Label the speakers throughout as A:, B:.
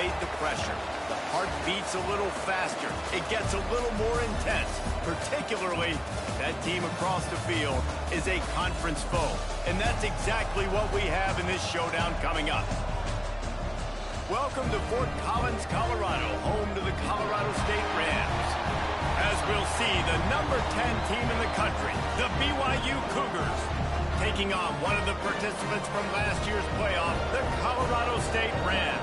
A: elevate the pressure. The heart beats a little faster. It gets a little more intense, particularly that team across the field is a conference foe. And that's exactly what we have in this showdown coming up. Welcome to Fort Collins, Colorado, home to the Colorado State Rams. As we'll see, the number 10 team in the country, the BYU Cougars, taking on one of the participants from last year's playoff, the Colorado State Rams.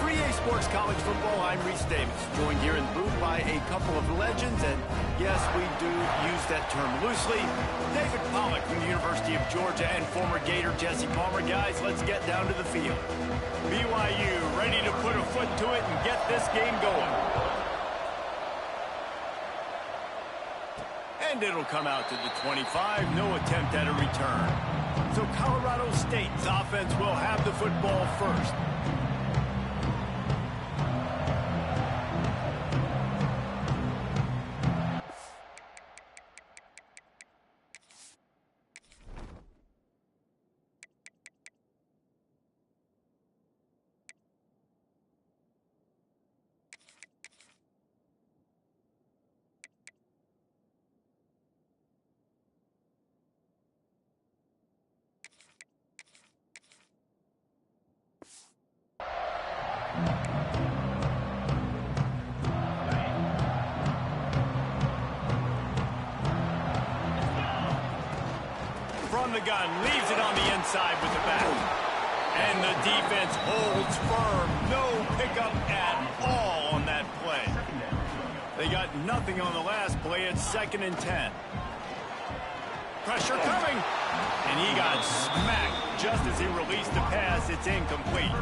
A: For EA Sports College Football, I'm Reese Davis, joined here in the booth by a couple of legends, and yes, we do use that term loosely. David Pollack from the University of Georgia and former Gator Jesse Palmer. Guys, let's get down to the field. BYU ready to put a foot to it and get this game going. And it'll come out to the 25. No attempt at a return. So Colorado State's offense will have the football first. From the gun, leaves it on the inside with the back. And the defense holds firm. No pickup at all on that play. They got nothing on the last play. It's 2nd and 10. Pressure coming. And he got smacked just as he released the pass. It's incomplete.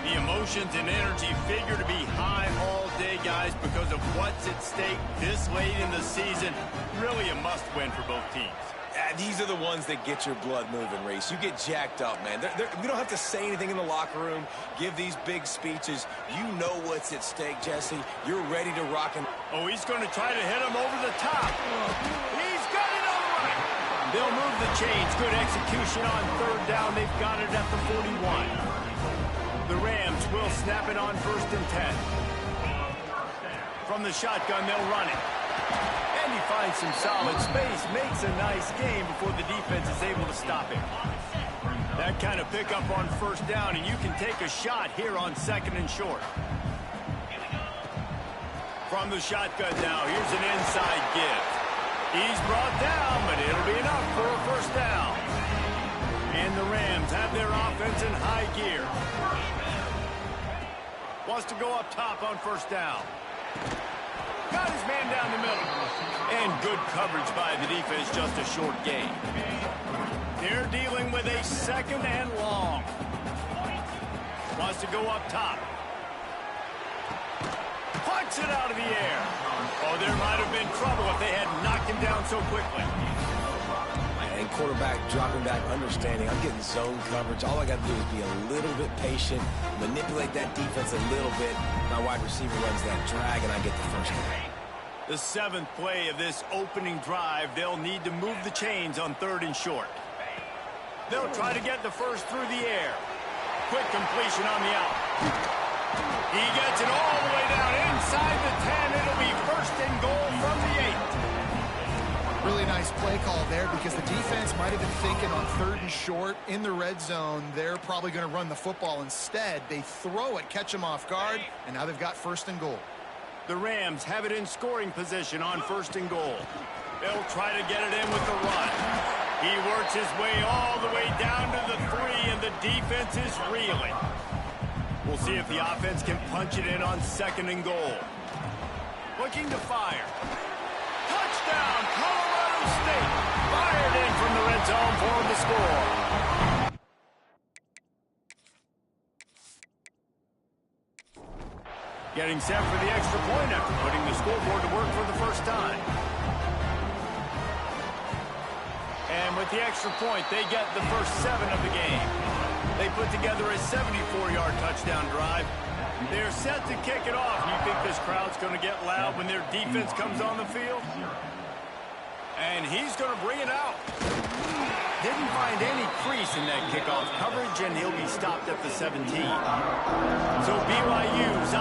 A: The emotions and energy figure to be high all day, guys, because of what's at stake this late in the season. Really a must-win for both teams.
B: These are the ones that get your blood moving, Reese. You get jacked up, man. We don't have to say anything in the locker room, give these big speeches. You know what's at stake, Jesse. You're ready to rock and...
A: Oh, he's going to try to hit him over the top. He's got it all right. They'll move the chains. Good execution on 3rd down. They've got it at the 41. The Rams will snap it on 1st and 10. From the shotgun, they'll run it. And he finds some solid space, makes a nice game before the defense is able to stop him. That kind of pickup on 1st down, and you can take a shot here on 2nd and short. From the shotgun now, here's an inside give. He's brought down, but it'll be enough for a 1st down. And the Rams have their offense in high gear. Wants to go up top on 1st down. Got his man down the middle. And good coverage by the defense, just a short gain. They're dealing with a 2nd and long. Wants to go up top. Punts it out of the air. Oh, there might have been trouble if they had knocked him down so quickly.
B: And quarterback dropping back, understanding. I'm getting zone coverage. All I got to do is be a little bit patient, manipulate that defense a little bit. My wide receiver runs that drag, and I get the 1st down.
A: The 7th play of this opening drive, they'll need to move the chains on 3rd and short. They'll try to get the 1st through the air. Quick completion on the out. He gets it all the way down inside the 10. It'll be 1st and goal from the 8.
C: Really nice play call there because the defense might have been thinking on 3rd and short in the red zone. They're probably going to run the football instead. They throw it, catch them off guard, and now they've got 1st and goal.
A: The Rams have it in scoring position on 1st and goal. They'll try to get it in with the run. He works his way all the way down to the 3, and the defense is reeling. We'll see if the offense can punch it in on 2nd and goal. Looking to fire. Touchdown, Colorado State. Fired in from the red zone for the score. Getting set for the extra point after putting the scoreboard to work for the 1st time. And with the extra point, they get the first 7 of the game. They put together a 74-yard touchdown drive. They're set to kick it off. You think this crowd's going to get loud when their defense comes on the field? And he's going to bring it out. Didn't find any crease in that kickoff coverage, and he'll be stopped at the 17. So BYU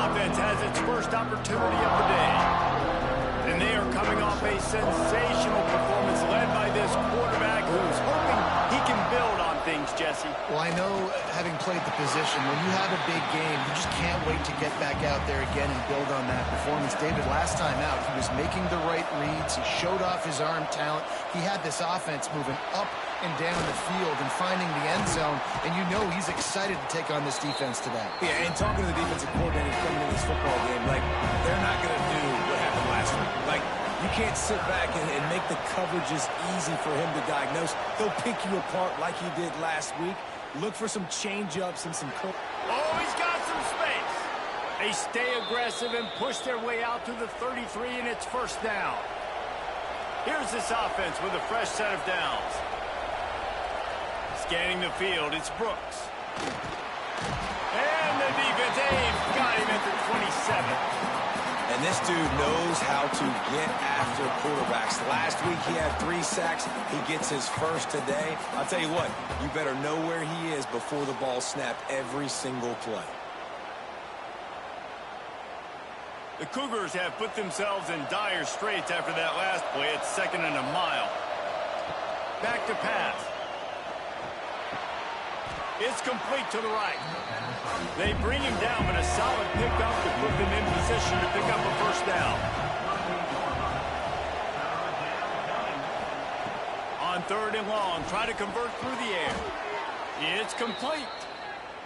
A: offense has its first opportunity of the day. And they are coming off a sensational performance led by this quarterback who's hoping he can build on things, Jesse.
C: Well, I know, having played the position, when you have a big game, you just can't wait to get back out there again and build on that performance. David, last time out, he was making the right reads. He showed off his arm talent. He had this offense moving up and down the field and finding the end zone, and you know he's excited to take on this defense today.
B: Yeah, and talking to the defensive coordinators coming into this football game, like, they're not going to do what happened last week. Like, you can't sit back and make the coverages easy for him to diagnose. He'll pick you apart like he did last week. Look for some change-ups and some...
A: Oh, he's got some space. They stay aggressive and push their way out to the 33, and it's first down. Here's this offense with a fresh set of downs. Scanning the field, it's Brooks. And the defense, they've got him at the 27.
B: And this dude knows how to get after quarterbacks. Last week he had 3 sacks. He gets his first today. I'll tell you what, you better know where he is before the ball snapped every single play.
A: The Cougars have put themselves in dire straits after that last play. It's 2nd and a mile. Back to pass. It's complete to the right. They bring him down, but a solid pickup to put them in position to pick up a first down. On 3rd and long, try to convert through the air. It's complete.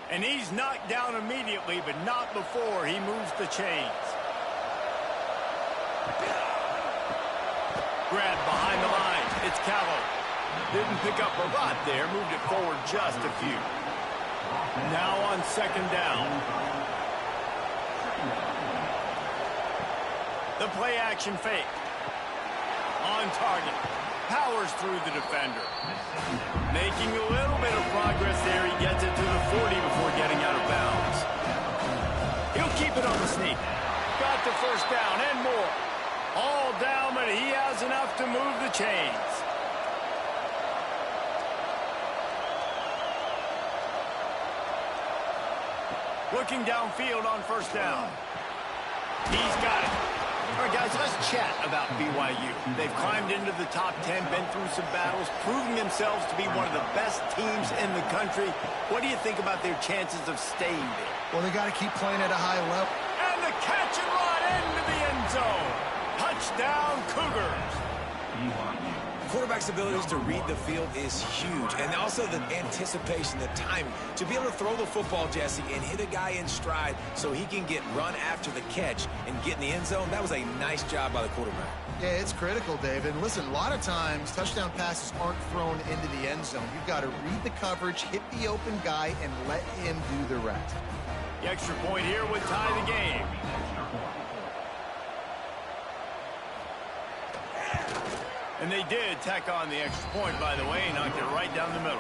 A: And he's knocked down immediately, but not before he moves the chains. Grab behind the line. It's Callow. Didn't pick up a lot there. Moved it forward just a few. Now on 2nd down. The play action fake. On target. Powers through the defender. Making a little bit of progress there. He gets it to the 40 before getting out of bounds. He'll keep it on the sneak. Got the first down and more. All down, but he has enough to move the chains. Looking downfield on 1st down. He's got it. All right, guys, let's chat about BYU. They've climbed into the top 10, been through some battles, proving themselves to be one of the best teams in the country. What do you think about their chances of staying there?
C: Well, they got to keep playing at a high level.
A: And the catch and run into the end zone. Touchdown, Cougars.
B: Quarterback's abilities to read the field is huge, and also the anticipation, the timing. To be able to throw the football, Jesse, and hit a guy in stride so he can get run after the catch and get in the end zone, that was a nice job by the quarterback.
C: Yeah, it's critical, David. Listen, a lot of times touchdown passes aren't thrown into the end zone. You've got to read the coverage, hit the open guy, and let him do the rest.
A: The extra point here would tie the game. And they did tack on the extra point, by the way, and knocked it right down the middle.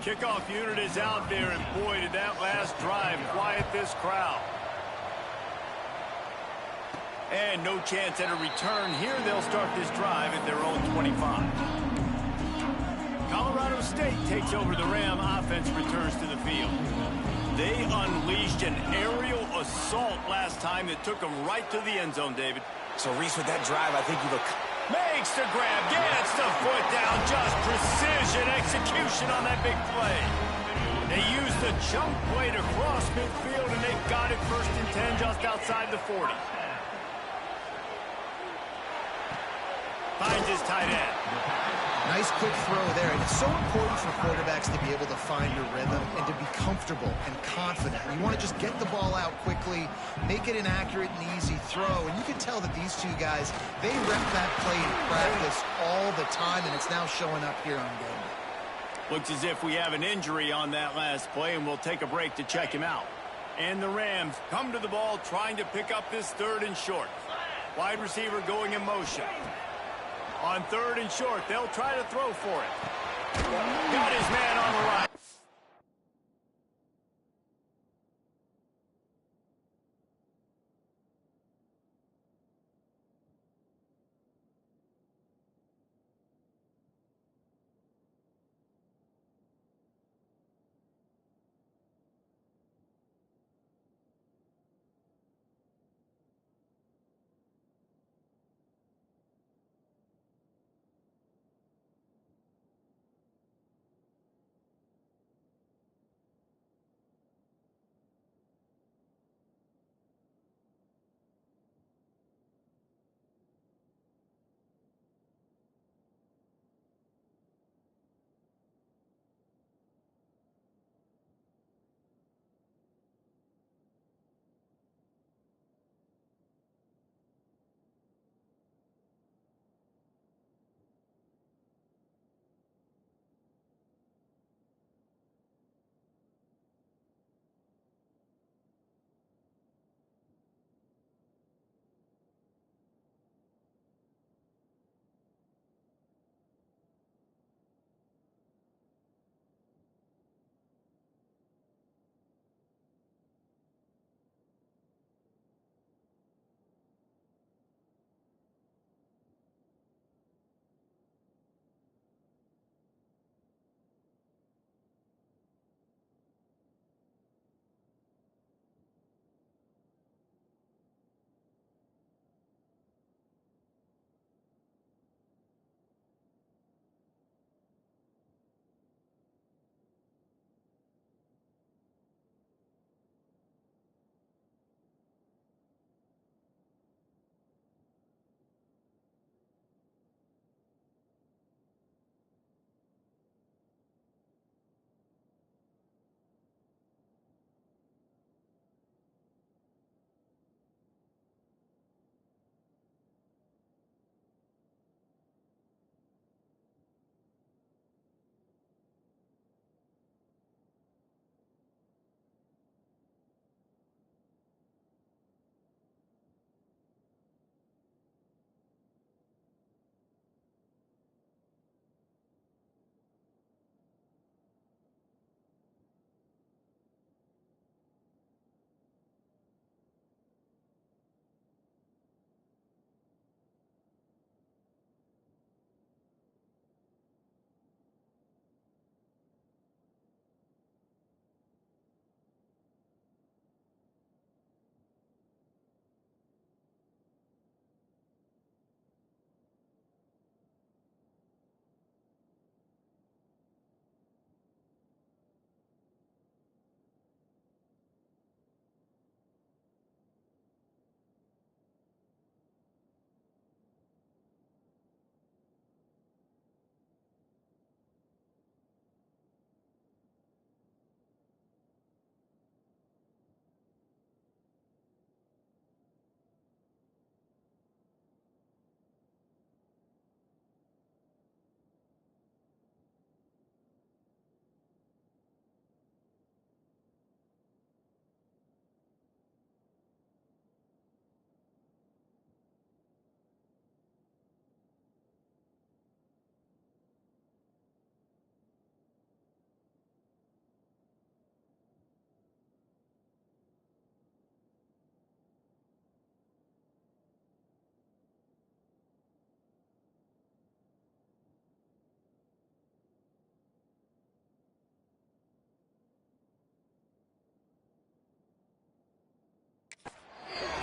A: Kickoff unit is out there, and boy, did that last drive quiet this crowd. And no chance at a return here. They'll start this drive at their own 25. Colorado State takes over the Ram. Offense returns to the field. They unleashed an aerial assault last time that took them right to the end zone, David.
B: So, Reese, with that drive, I think you've...
A: Makes the grab, gets the foot down, just precision execution on that big play. They used the jump play to cross midfield, and they've got it 1st and 10 just outside the 40. Finds his tight end.
C: Nice quick throw there, and it's so important for quarterbacks to be able to find a rhythm and to be comfortable and confident. You want to just get the ball out quickly, make it an accurate and easy throw, and you can tell that these two guys, they rep that play in practice all the time, and it's now showing up here on game day.
A: Looks as if we have an injury on that last play, and we'll take a break to check him out. And the Rams come to the ball trying to pick up this 3rd and short. Wide receiver going in motion. On 3rd and short, they'll try to throw for it. Got his man on the right.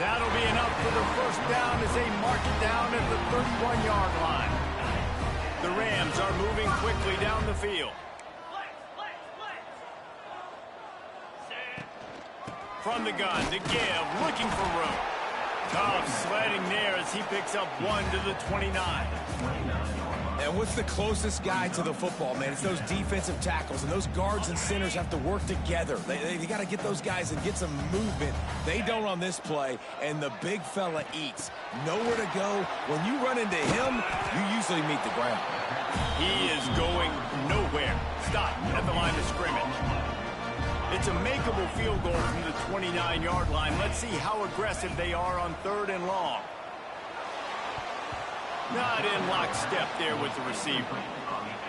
A: That'll be enough for the first down as they mark it down at the 31-yard line. The Rams are moving quickly down the field. From the gun to give, looking for room. Tough sledding there as he picks up 1 to the 29.
B: And what's the closest guy to the football, man? It's those defensive tackles, and those guards and centers have to work together. They got to get those guys and get some movement. They don't on this play, and the big fella eats. Nowhere to go. When you run into him, you usually meet the ground.
A: He is going nowhere. Stop at the line of scrimmage. It's a makeable field goal from the 29-yard line. Let's see how aggressive they are on 3rd and long. Not in lockstep there with the receiver.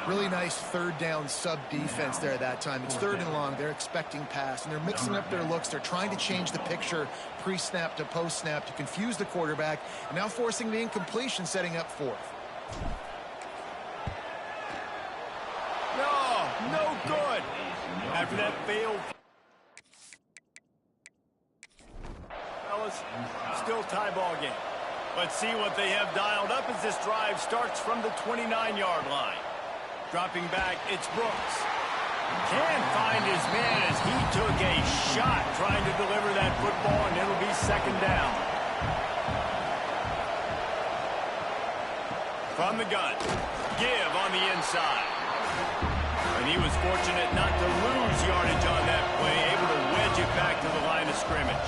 C: Really nice third down sub defense there that time. It's 3rd and long. They're expecting pass, and they're mixing up their looks. They're trying to change the picture pre-snap to post-snap to confuse the quarterback, and now forcing the incompletion, setting up 4th.
A: No good. After that failed. Fellas, still tie ball game. Let's see what they have dialed up as this drive starts from the 29-yard line. Dropping back, it's Brooks. Can't find his man as he took a shot trying to deliver that football, and it'll be 2nd down. From the gun, give on the inside. And he was fortunate not to lose yardage on that play, able to wedge it back to the line of scrimmage.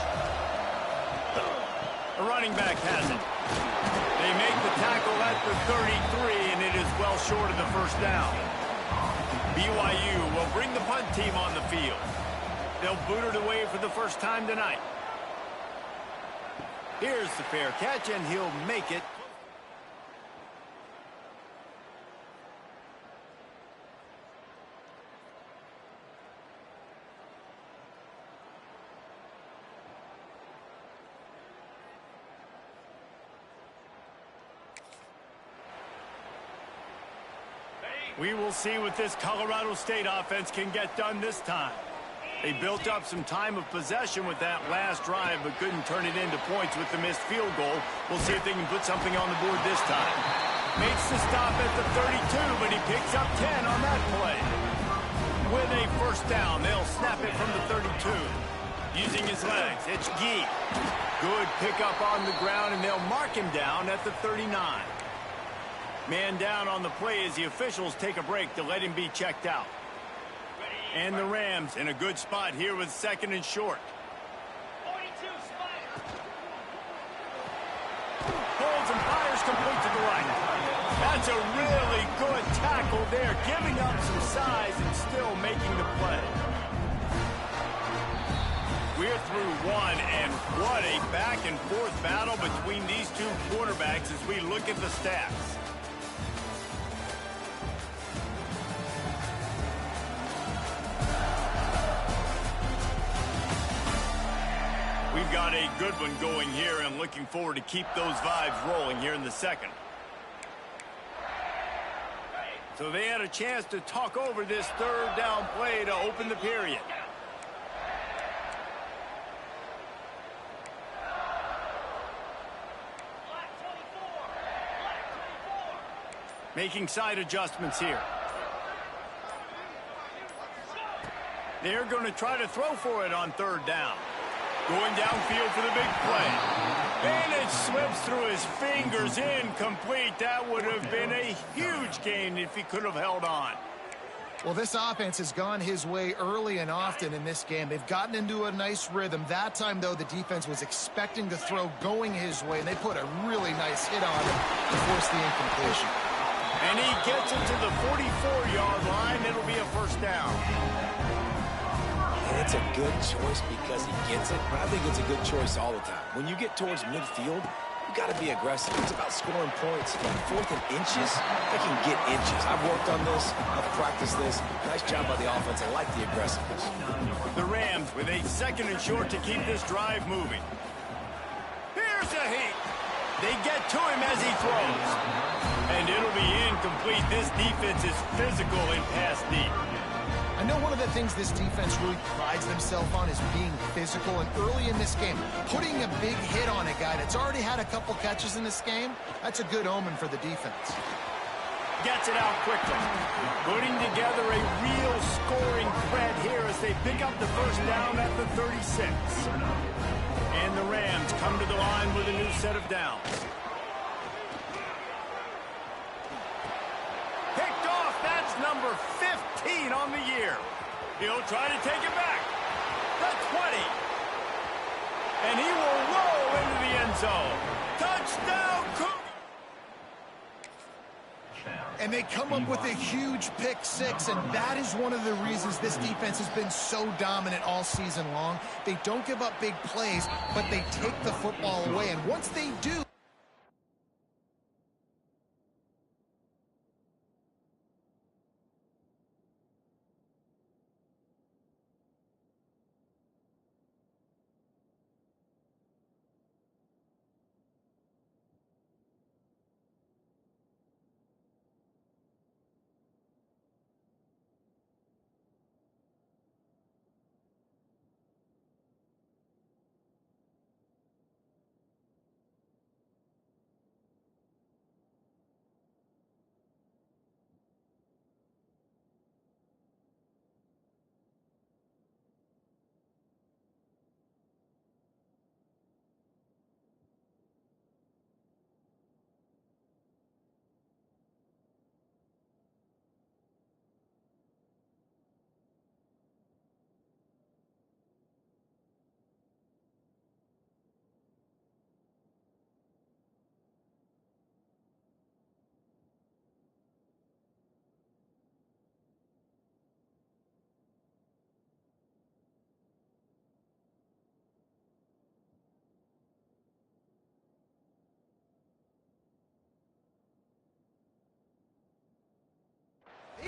A: The running back has it. They make the tackle at the 33, and it is well short of the 1st down. BYU will bring the punt team on the field. They'll boot it away for the first time tonight. Here's the fair catch, and he'll make it. We will see what this Colorado State offense can get done this time. They built up some time of possession with that last drive, but couldn't turn it into points with the missed field goal. We'll see if they can put something on the board this time. Makes the stop at the 32, but he picks up 10 on that play. With a 1st down, they'll snap it from the 32. Using his legs, it's Gee. Good pickup on the ground, and they'll mark him down at the 39. Man down on the play as the officials take a break to let him be checked out. And the Rams in a good spot here with 2nd and short. Holds and fires complete to the right. That's a really good tackle there, giving up some size and still making the play. We're through one, and what a back-and-forth battle between these two quarterbacks as we look at the stats. We've got a good one going here, and looking forward to keep those vibes rolling here in the 2nd. So they had a chance to talk over this 3rd down play to open the period. Making side adjustments here. They're going to try to throw for it on 3rd down. Going downfield for the big play. And it slips through his fingers, incomplete. That would have been a huge gain if he could have held on.
C: Well, this offense has gone his way early and often in this game. They've gotten into a nice rhythm. That time, though, the defense was expecting the throw going his way, and they put a really nice hit on him to force the incompletion.
A: And he gets it to the 44-yard line. It'll be a 1st down.
B: And it's a good choice because he gets it, but I think it's a good choice all the time. When you get towards midfield, you got to be aggressive. It's about scoring points. 4th and inches, they can get inches. I've worked on this. I've practiced this. Nice job by the offense. I like the aggressiveness.
A: The Rams with a 2nd and short to keep this drive moving. Here's a heat. They get to him as he throws. And it'll be incomplete. This defense is physical in pass deep.
C: I know one of the things this defense really prides themselves on is being physical, and early in this game, putting a big hit on a guy that's already had a couple catches in this game, that's a good omen for the defense.
A: Gets it out quickly. Putting together a real scoring threat here as they pick up the 1st down at the 36. And the Rams come to the line with a new set of downs. Picked off, that's number 15 on the year. He'll try to take it back. The 20. And he will roll into the end zone. Touchdown, Cougar!
C: And they come up with a huge pick 6, and that is one of the reasons this defense has been so dominant all season long. They don't give up big plays, but they take the football away. And once they do,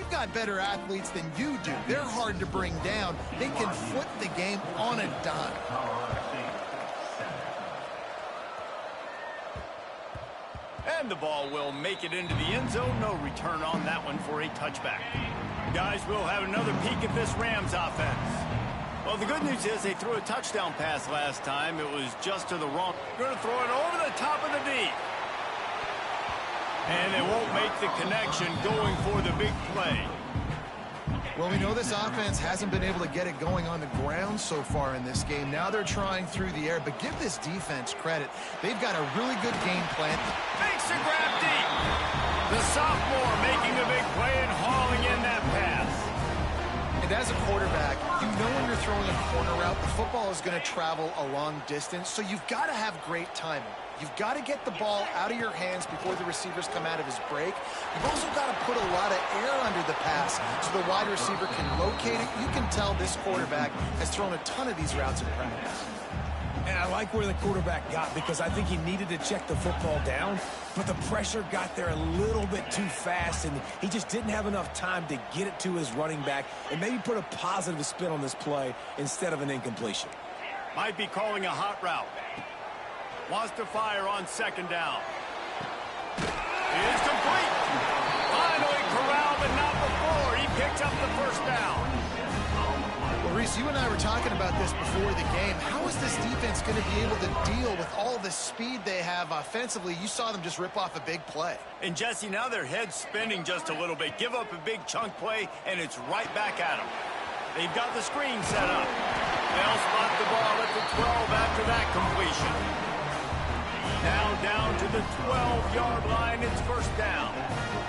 C: they've got better athletes than you do. They're hard to bring down. They can flip the game on a dime.
A: And the ball will make it into the end zone. No return on that one for a touchback. Guys, we'll have another peek at this Rams offense. Well, the good news is they threw a touchdown pass last time. It was just to the wrong. Going to throw it over the top of the deep. And they won't make the connection going for the big play.
C: Well, we know this offense hasn't been able to get it going on the ground so far in this game. Now they're trying through the air, but give this defense credit. They've got a really good game plan.
A: Makes a grab deep. The sophomore making a big play and hauling in that pass.
C: And as a quarterback, you know when you're throwing a corner route, the football is going to travel a long distance, so you've got to have great timing. You've got to get the ball out of your hands before the receivers come out of his break. You've also got to put a lot of air under the pass so the wide receiver can locate it. You can tell this quarterback has thrown a ton of these routes in practice.
B: And I like where the quarterback got because I think he needed to check the football down, but the pressure got there a little bit too fast, and he just didn't have enough time to get it to his running back and maybe put a positive spin on this play instead of an incompletion.
A: Might be calling a hot route. Wants to fire on second down. It is complete. Finally corralled, but not before. He picked up the first down.
C: Well, Reese, you and I were talking about this before the game. How is this defense going to be able to deal with all the speed they have offensively? You saw them just rip off a big play.
A: And, Jesse, now their head's spinning just a little bit. Give up a big chunk play, and it's right back at them. They've got the screen set up. They'll spot the ball at the 12 after that completion. Now down to the 12-yard line, it's first down.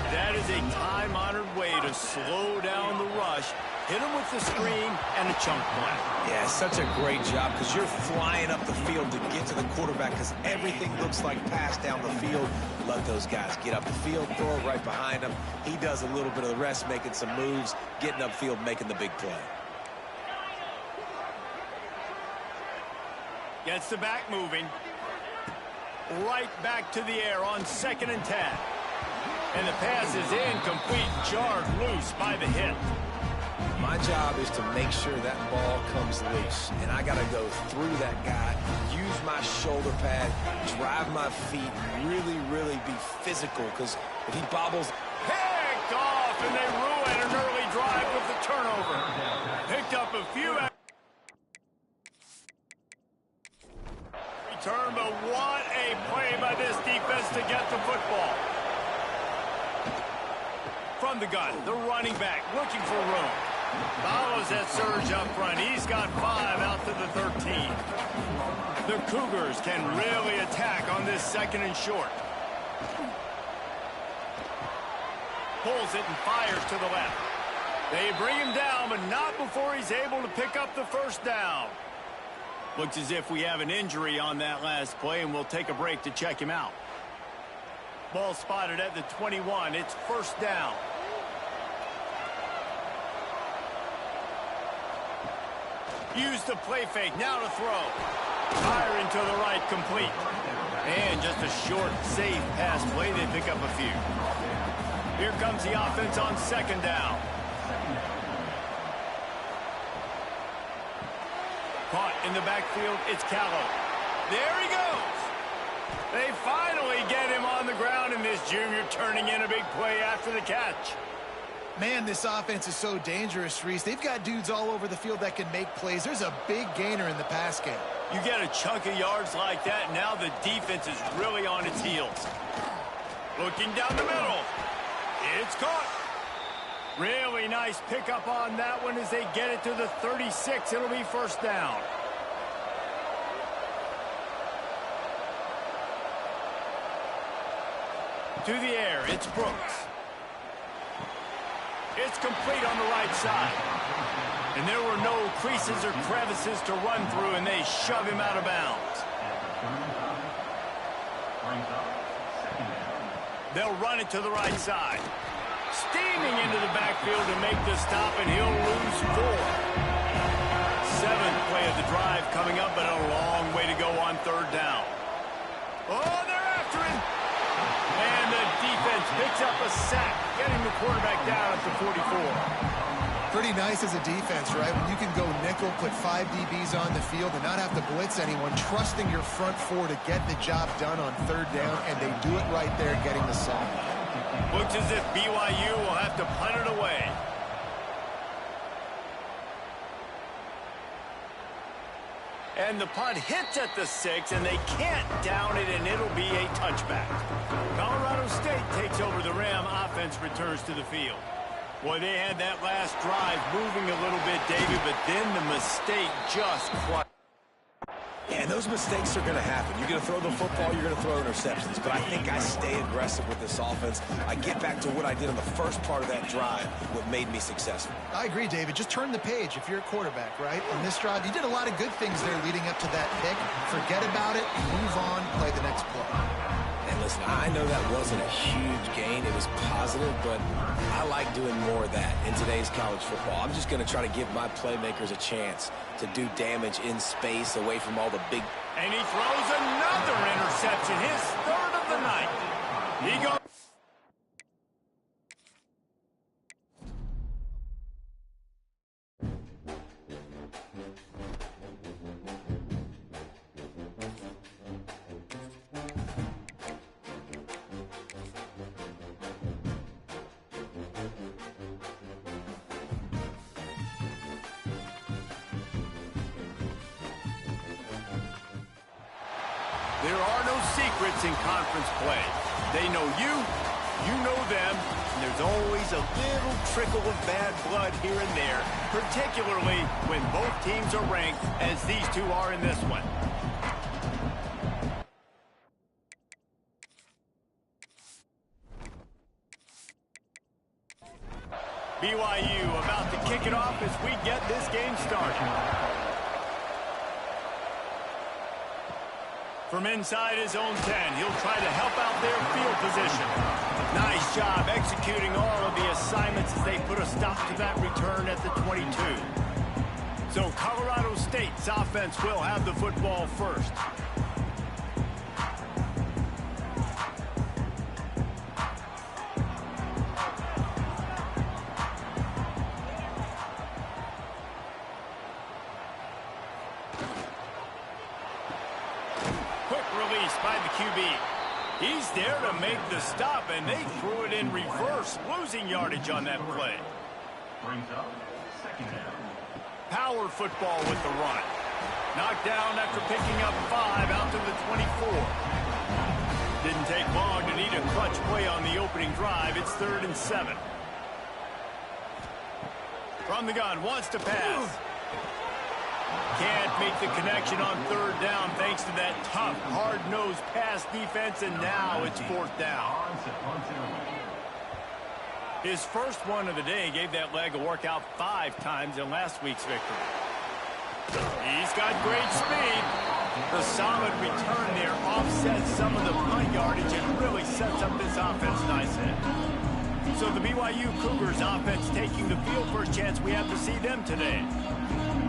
A: That is a time-honored way to slow down the rush, hit him with the screen, and a chunk play.
B: Yeah, such a great job because you're flying up the field to get to the quarterback because everything looks like pass down the field. Let those guys get up the field, throw it right behind him. He does a little bit of the rest, making some moves, getting upfield, making the big play.
A: Gets the back moving. Right back to the air on 2nd and 10. And the pass is incomplete, jarred loose by the hit.
B: My job is to make sure that ball comes loose. And I got to go through that guy, use my shoulder pad, drive my feet, really be physical. Because if he bobbles...
A: Picked off, and they ruin an early drive with the turnover. Picked up a few... Return, but what a play by this defense to get the football. From the gun, the running back looking for room. Follows that surge up front. He's got 5 out to the 13. The Cougars can really attack on this 2nd and short. Pulls it and fires to the left. They bring him down, but not before he's able to pick up the first down. Looks as if we have an injury on that last play, and we'll take a break to check him out. Ball spotted at the 21. It's first down. Use the play fake. Now to throw. Fire into the right, complete. And just a short, safe pass play. They pick up a few. Here comes the offense on 2nd down. Caught in the backfield, it's Callow. There he goes. They finally get him on the ground, and this junior turning in a big play after the catch.
C: Man, this offense is so dangerous, Reese. They've got dudes all over the field that can make plays. There's a big gainer in the pass game.
A: You get a chunk of yards like that, now the defense is really on its heels. Looking down the middle. It's caught. Really nice pickup on that one as they get it to the 36. It'll be first down. To the air, it's Brooks. It's complete on the right side. And there were no creases or crevices to run through, and they shove him out of bounds. They'll run it to the right side. Steaming into the backfield to make the stop, and he'll lose 4. 7th play of the drive coming up, but a long way to go on 3rd down. Oh, they're after him. And the defense Picks up a sack, getting the quarterback down at the 44.
C: Pretty nice as a defense, right? When you can go nickel, put 5 DBs on the field and not have to blitz anyone, trusting your front four to get the job done on 3rd down, and they do it right there, getting the sack.
A: Looks as if BYU will have to punt it away. And the punt hits at the 6, and they can't down it, and it'll be a touchback. Colorado State takes over the Ram. Offense returns to the field. Boy, they had that last drive moving a little bit, David, but then the mistake just clutched.
B: Yeah, and those mistakes are going to happen. You're going to throw the football, you're going to throw interceptions. But I think I stay aggressive with this offense. I get back to what I did on the first part of that drive, what made me successful.
C: I agree, David. Just turn the page if you're a quarterback, right? On this drive, you did a lot of good things there leading up to that pick. Forget about it, move on, play the next play.
B: And listen, I know that wasn't a huge gain. It was positive, but I like doing more of that in today's college football. I'm just going to try to give my playmakers a chance to do damage in space away from all the big...
A: And he throws another interception, his 3rd of the night. He goes... There are no secrets in conference play. They know you, you know them, and there's always a little trickle of bad blood here and there, particularly when both teams are ranked, as these two are in this one. BYU about to kick it off as we get this game started. From inside his own 10, he'll try to help out their field position. Nice job executing all of the assignments as they put a stop to that return at the 22. So Colorado State's offense will have the football first. By the QB. He's there to make the stop, and they threw it in reverse, losing yardage on that play. Brings up 2nd down. Power football with the run. Knocked down after picking up 5 out to the 24. Didn't take long to need a clutch play on the opening drive. It's 3rd and 7. From the gun, wants to pass. Can't make the connection on 3rd down thanks to that tough, hard-nosed pass defense, and now it's 4th down. His first one of the day gave that leg a workout 5 times in last week's victory. He's got great speed. The solid return there offsets some of the punt yardage and really sets up this offense nicely. So the BYU Cougars offense taking the field. First chance we have to see them today.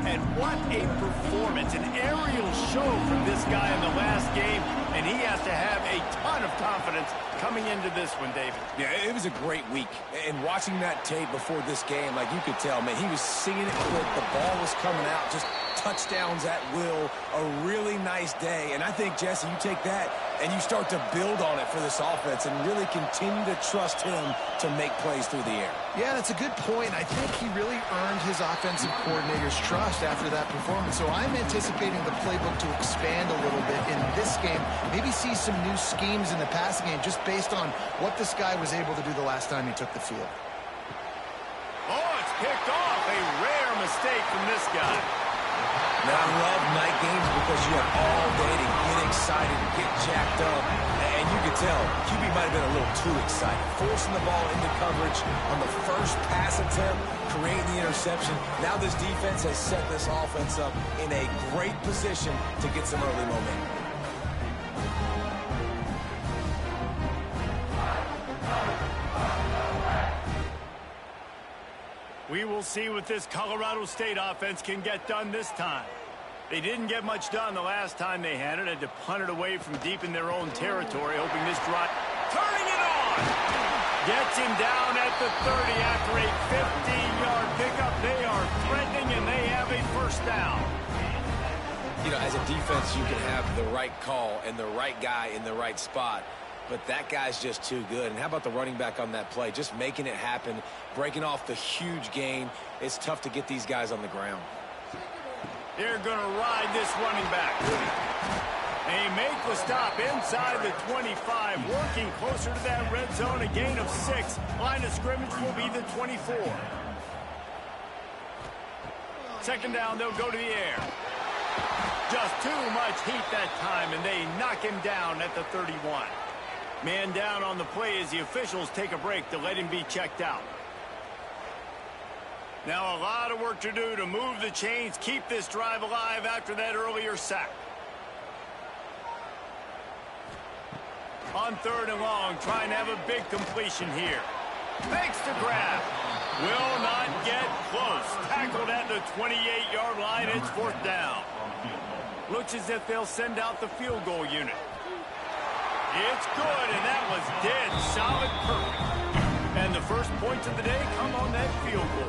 A: And what a performance, an aerial show from this guy in the last game, and he has to have a ton of confidence coming into this one, David.
B: Yeah, it was a great week. And watching that tape before this game, like you could tell, man, he was singing it quick. The ball was coming out, just touchdowns at will. A really nice day. And I think, Jesse, you take that and you start to build on it for this offense and really continue to trust him to make plays through the air.
C: Yeah, that's a good point. I think he really earned his offensive coordinator's trust after that performance. So I'm anticipating the playbook to expand a little bit in this game. Maybe see some new schemes in the passing game just based on what this guy was able to do the last time he took the field.
A: Oh, it's picked off. A rare mistake from this guy.
B: Now, I love night games because you have all day to get excited and get jacked up. And you can tell, QB might have been a little too excited. Forcing the ball into coverage on the first pass attempt, creating the interception. Now this defense has set this offense up in a great position to get some early momentum.
A: We will see what this Colorado State offense can get done this time. They didn't get much done the last time they had it. Had to punt it away from deep in their own territory, hoping this drive... Turning it on! Gets him down at the 30 after a 15-yard pickup. They are threatening, and they have a first down.
B: You know, as a defense, you can have the right call and the right guy in the right spot, but that guy's just too good. And how about the running back on that play? Just making it happen, breaking off the huge gain. It's tough to get these guys on the ground.
A: They're going to ride this running back. They make the stop inside the 25, working closer to that red zone, a gain of 6. Line of scrimmage will be the 24. Second down, they'll go to the air. Just too much heat that time, and they knock him down at the 31. Man down on the play as the officials take a break to let him be checked out. Now a lot of work to do to move the chains, keep this drive alive after that earlier sack. On third and long, trying to have a big completion here. Makes the grab. Will not get close. Tackled at the 28-yard line. It's fourth down. Looks as if they'll send out the field goal unit. It's good, and that was dead solid perfect. And the first points of the day come on that field goal.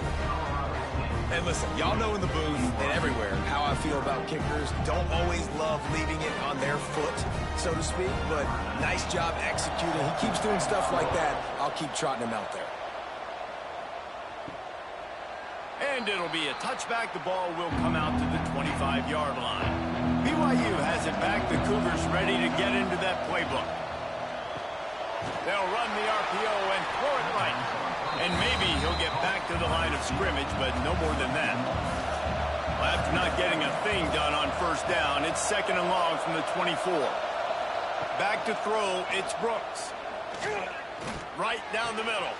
B: And listen, y'all know in the booth and everywhere how I feel about kickers. Don't always love leaving it on their foot, so to speak, but nice job executing. He keeps doing stuff like that. I'll keep trotting him out there.
A: And it'll be a touchback. The ball will come out to the 25-yard line. BYU has it back. The Cougars ready to get into that playbook. They'll run the RPO and throw it right. And maybe he'll get back to the line of scrimmage, but no more than that. Well, after not getting a thing done on first down, it's second and long from the 24. Back to throw, it's Brooks. Right down the middle.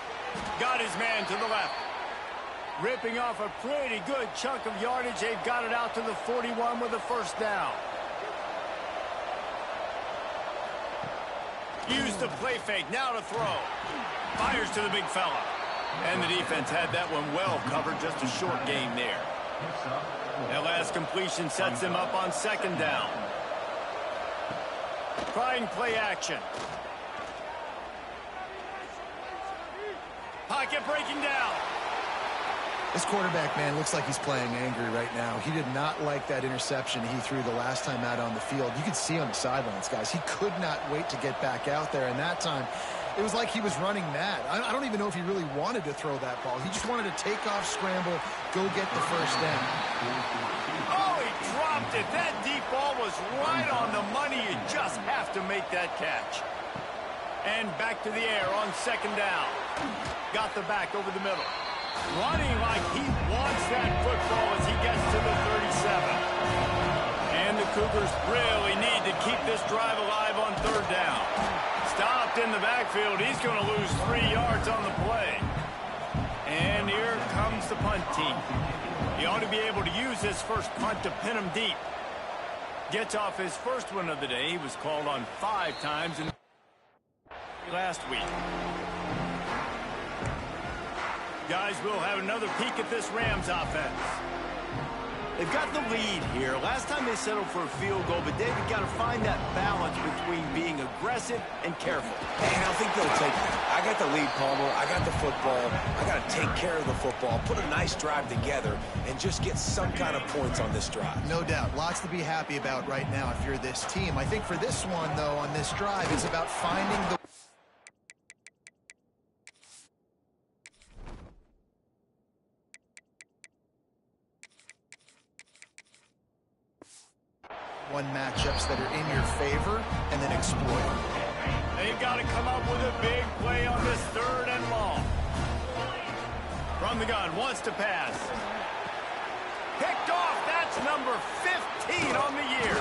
A: Got his man to the left. Ripping off a pretty good chunk of yardage. They've got it out to the 41 with a first down. Use the play fake. Now to throw. Fires to the big fella. And the defense had that one well covered. Just a short game there. That last completion sets him up on second down. Trying play action. Pocket breaking down.
C: This quarterback, man, looks like he's playing angry right now. He did not like that interception he threw the last time out on the field. You could see on the sidelines, guys. He could not wait to get back out there. And that time, it was like he was running mad. I don't even know if he really wanted to throw that ball. He just wanted to take off, scramble, go get the first down.
A: Oh, he dropped it. That deep ball was right on the money. You just have to make that catch. And back to the air on second down. Got the back over the middle. Running like he wants that football as he gets to the 37. And the Cougars really need to keep this drive alive on third down. Stopped in the backfield. He's going to lose 3 yards on the play. And here comes the punt team. He ought to be able to use his first punt to pin him deep. Gets off his first one of the day. He was called on 5 times in last week. Guys, we'll have another peek at this Rams offense. They've got the lead here. Last time they settled for a field goal, but David got to find that balance between being aggressive and careful.
B: And I think they'll take that. I got the lead, Palmer. I got the football. I got to take care of the football, put a nice drive together, and just get some kind of points on this drive.
C: No doubt. Lots to be happy about right now if you're this team. I think for this one, though, on this drive, it's about finding the matchups that are in your favor and then exploit them.
A: They've got to come up with a big play on this third and long. From the gun, wants to pass. Picked off. That's number 15 on the year.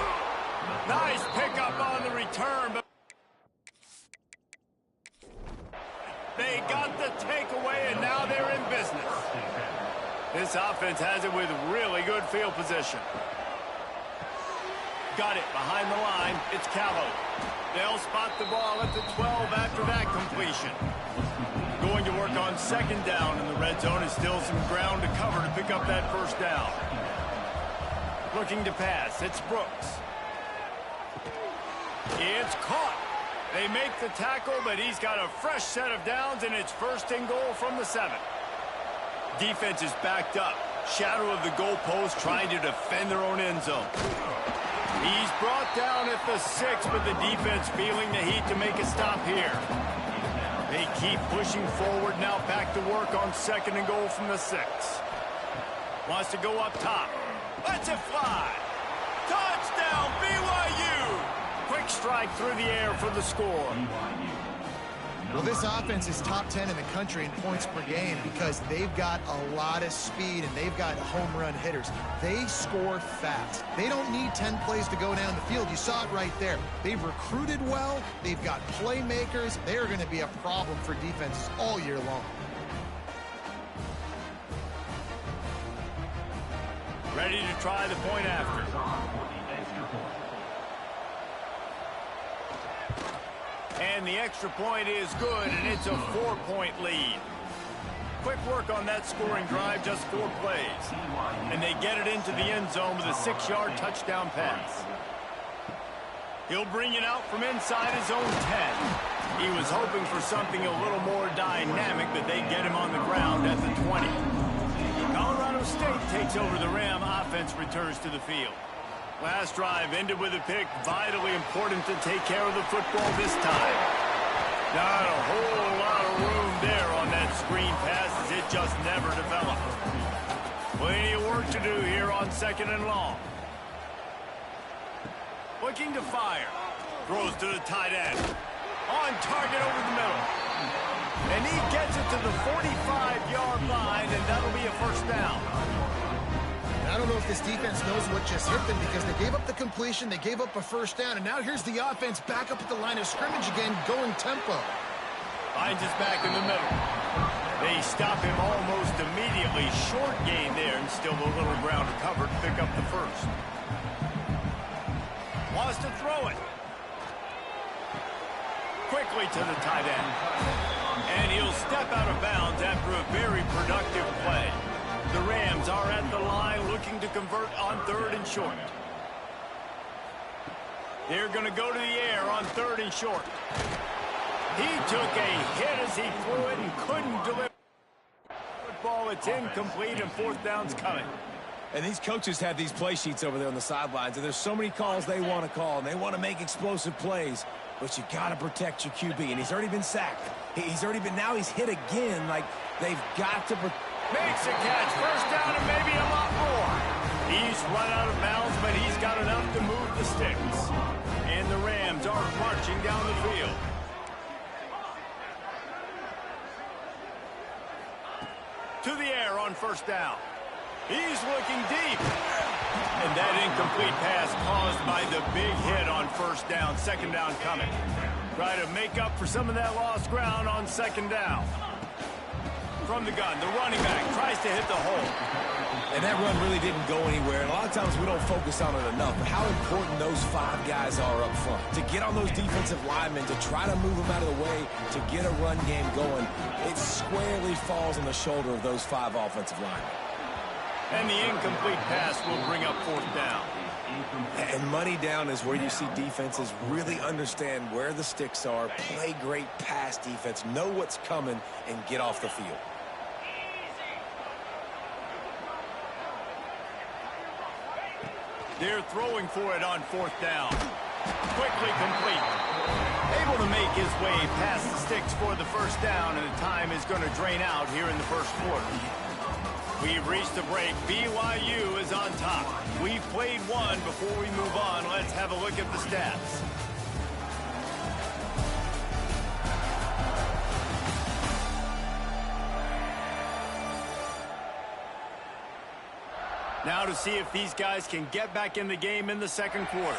A: Nice pickup on the return, but they got the takeaway, and now they're in business. This offense has it with really good field position. Got it behind the line. It's Callow. They'll spot the ball at the 12 after that completion. Going to work on second down in the red zone. Is still some ground to cover to pick up that first down. Looking to pass. It's Brooks. It's caught. They make the tackle, but he's got a fresh set of downs, and it's first and goal from the 7. Defense is backed up. Shadow of the goalpost trying to defend their own end zone. He's brought down at the 6, but the defense feeling the heat to make a stop here. They keep pushing forward, now back to work on second and goal from the 6. Wants to go up top. Lets it fly. Touchdown, BYU! Quick strike through the air for the score.
C: Well, this offense is top 10 in the country in points per game because they've got a lot of speed and they've got home run hitters. They score fast. They don't need 10 plays to go down the field. You saw it right there. They've recruited well. They've got playmakers. They are going to be a problem for defenses all year long.
A: Ready to try the point after. And the extra point is good, and it's a 4-point lead. Quick work on that scoring drive, just 4 plays. And they get it into the end zone with a 6-yard touchdown pass. He'll bring it out from inside his own 10. He was hoping for something a little more dynamic, but they get him on the ground at the 20. Colorado State takes over the Ram. Offense returns to the field. Last drive ended with a pick. Vitally important to take care of the football this time. Not a whole lot of room there on that screen pass as it just never developed. Plenty of work to do here on second and long. Looking to fire. Throws to the tight end. On target over the middle. And he gets it to the 45-yard line, and that'll be a first down.
C: I don't know if this defense knows what just hit them because they gave up the completion, they gave up a first down, and now here's the offense back up at the line of scrimmage again, going tempo.
A: Finds his back in the middle. They stop him almost immediately. Short gain there, and still a little ground to cover to pick up the first. Wants to throw it. Quickly to the tight end. And he'll step out of bounds after a very productive play. The Rams are at the line looking to convert on 3rd and short. They're going to go to the air on 3rd and short. He took a hit as he threw it and couldn't deliver. Football, it's incomplete, and 4th down's coming.
B: And these coaches have these play sheets over there on the sidelines, and there's so many calls they want to call, and they want to make explosive plays. But you got to protect your QB, and he's already been sacked. Now he's hit again. Like, they've got to protect.
A: Makes a catch, first down, and maybe a lot more. He's run out of bounds, but he's got enough to move the sticks. And the Rams are marching down the field. To the air on first down. He's looking deep. And that incomplete pass caused by the big hit on first down. 2nd down coming. Try to make up for some of that lost ground on 2nd down. From the gun, the running back tries to hit the hole.
B: And that run really didn't go anywhere. And a lot of times we don't focus on it enough. But how important those 5 guys are up front. To get on those defensive linemen, to try to move them out of the way, to get a run game going, it squarely falls on the shoulder of those 5 offensive linemen.
A: And the incomplete pass will bring up 4th down.
B: And money down is where you see defenses really understand where the sticks are, play great pass defense, know what's coming, and get off the field.
A: They're throwing for it on 4th down. Quickly complete. Able to make his way past the sticks for the first down, and the time is going to drain out here in the first quarter. We've reached the break. BYU is on top. We've played one. Before we move on, let's have a look at the stats. Now to see if these guys can get back in the game in the second quarter.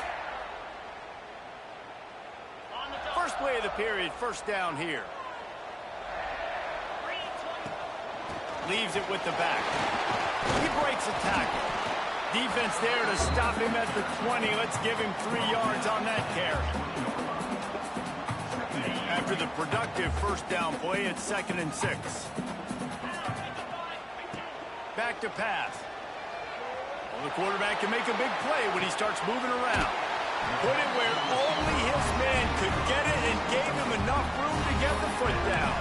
A: First play of the period, first down here. Leaves it with the back. He breaks a tackle. Defense there to stop him at the 20. Let's give him 3 yards on that carry. After the productive first down play, it's 2nd and 6. Back to pass. Well, the quarterback can make a big play when he starts moving around. Put it where only his man could get it and gave him enough room to get the foot down.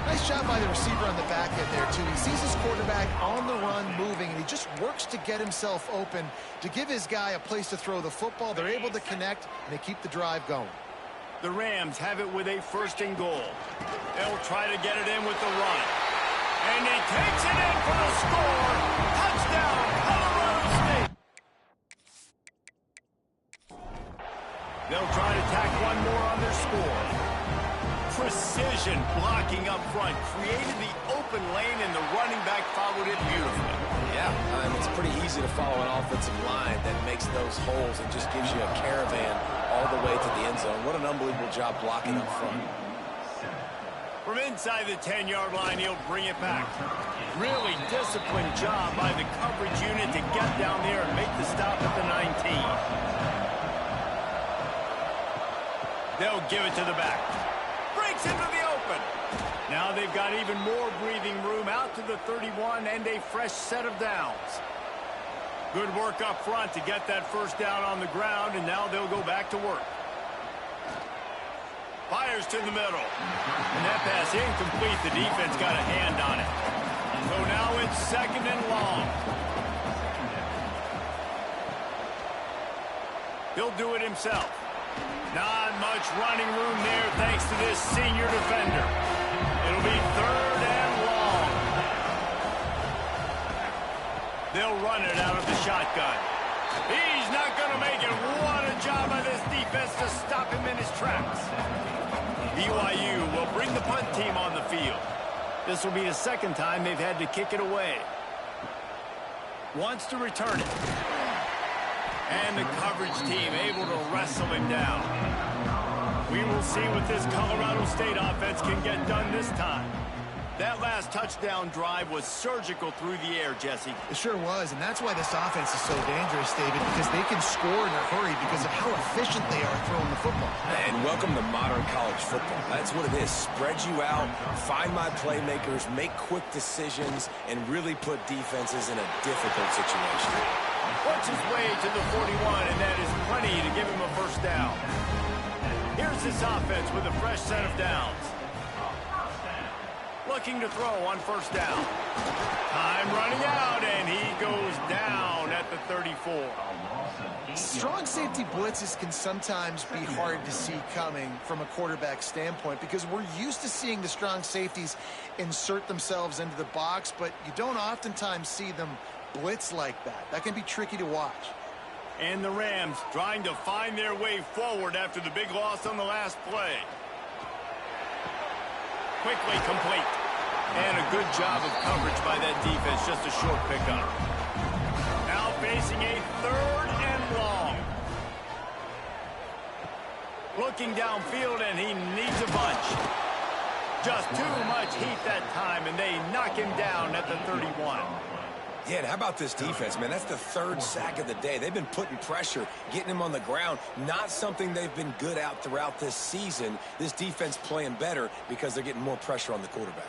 C: Nice job by the receiver on the back end there, too. He sees his quarterback on the run moving, and he just works to get himself open to give his guy a place to throw the football. They're able to connect, and they keep the drive going.
A: The Rams have it with a 1st and goal. They'll try to get it in with the run. And he takes it in for the score. Touchdown, Colorado State. They'll try to tack one more on their score. Precision blocking up front created the open lane, and the running back followed it beautifully.
B: Yeah, it's pretty easy to follow an offensive line that makes those holes and just gives you a caravan all the way to the end zone. What an unbelievable job blocking up front.
A: From inside the 10-yard line, he'll bring it back. Really disciplined job by the coverage unit to get down there and make the stop at the 19. They'll give it to the back. Breaks into the open. Now they've got even more breathing room out to the 31 and a fresh set of downs. Good work up front to get that 1st down on the ground, and now they'll go back to work. Fires to the middle. And that pass incomplete. The defense got a hand on it. So now it's 2nd and long. He'll do it himself. Not much running room there thanks to this senior defender. It'll be 3rd and long. They'll run it out of the shotgun. He's not going to make it. What a job by this defense to stop him in his tracks. BYU will bring the punt team on the field. This will be the 2nd time they've had to kick it away. Wants to return it. And the coverage team able to wrestle him down. We will see what this Colorado State offense can get done this time. That last touchdown drive was surgical through the air, Jesse.
C: It sure was, and that's why this offense is so dangerous, David, because they can score in a hurry because of how efficient they are throwing the football.
B: And welcome to modern college football. That's what it is. Spread you out, find my playmakers, make quick decisions, and really put defenses in a difficult situation.
A: Works his way to the 41, and that is plenty to give him a 1st down. Here's this offense with a fresh set of downs. Looking to throw on 1st down. Time running out, and he goes down at the 34.
C: Strong safety blitzes can sometimes be hard to see coming from a quarterback standpoint because we're used to seeing the strong safeties insert themselves into the box, but you don't oftentimes see them blitz like that. That can be tricky to watch.
A: And the Rams trying to find their way forward after the big loss on the last play. Quickly complete. And a good job of coverage by that defense. Just a short pickup. Now facing a 3rd and long. Looking downfield, and he needs a bunch. Just too much heat that time, and they knock him down at the 31.
B: Yeah, and how about this defense, man? That's the 3rd sack of the day. They've been putting pressure, getting him on the ground. Not something they've been good at throughout this season. This defense playing better because they're getting more pressure on the quarterback.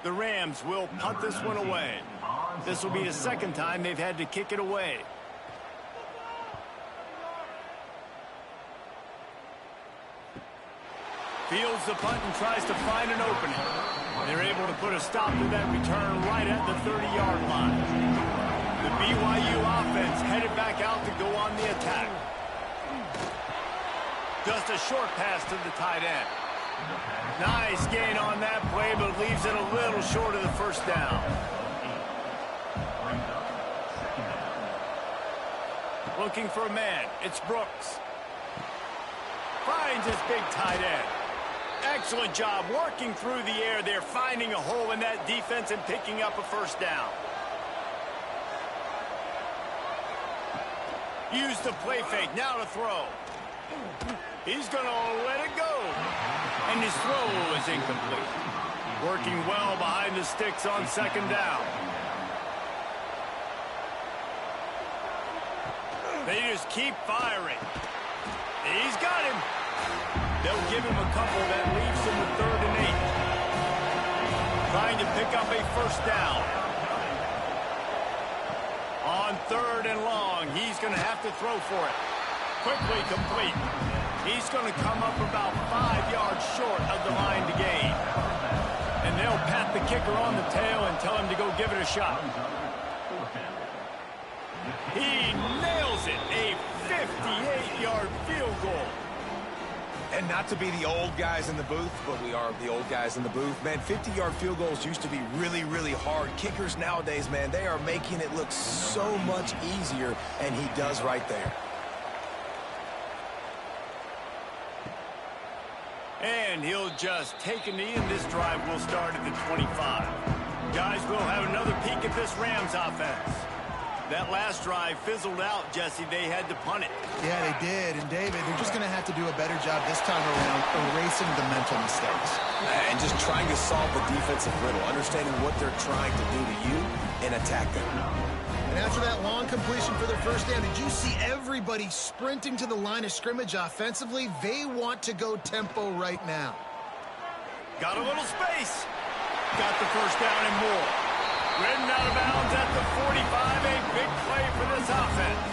A: The Rams will punt this one away. This will be the 2nd time they've had to kick it away. Fields the punt and tries to find an opening. They're able to put a stop to that return right at the 30-yard line. The BYU offense headed back out to go on the attack. Just a short pass to the tight end. Nice gain on that play, but leaves it a little short of the 1st down. Looking for a man. It's Brooks. Finds his big tight end. Excellent job working through the air there, finding a hole in that defense and picking up a 1st down. Use the play fake, now to throw. He's going to let it go. And his throw is incomplete. Working well behind the sticks on 2nd down. They just keep firing. He's got him. They'll give him a couple that leaves him with 3rd and 8. Trying to pick up a 1st down. 3rd and long. He's going to have to throw for it. Quickly complete. He's going to come up about 5 yards short of the line to gain. And they'll pat the kicker on the tail and tell him to go give it a shot. He nails it. A 58-yard field goal.
B: And not to be the old guys in the booth, but we are the old guys in the booth. Man, 50-yard field goals used to be really, really hard. Kickers nowadays, man, they are making it look so much easier, and he does right there.
A: And he'll just take a knee, and this drive will start at the 25. Guys, we'll have another peek at this Rams offense. That last drive fizzled out, Jesse. They had to punt it.
C: Yeah, they did. And, David, they're just going to have to do a better job this time around erasing the mental mistakes.
B: And just trying to solve the defensive riddle, understanding what they're trying to do to you and attack them.
C: And after that long completion for their first down, did you see everybody sprinting to the line of scrimmage offensively? They want to go tempo right now.
A: Got a little space. Got the first down and more. Ridden out of bounds at the 45, a big play for this offense.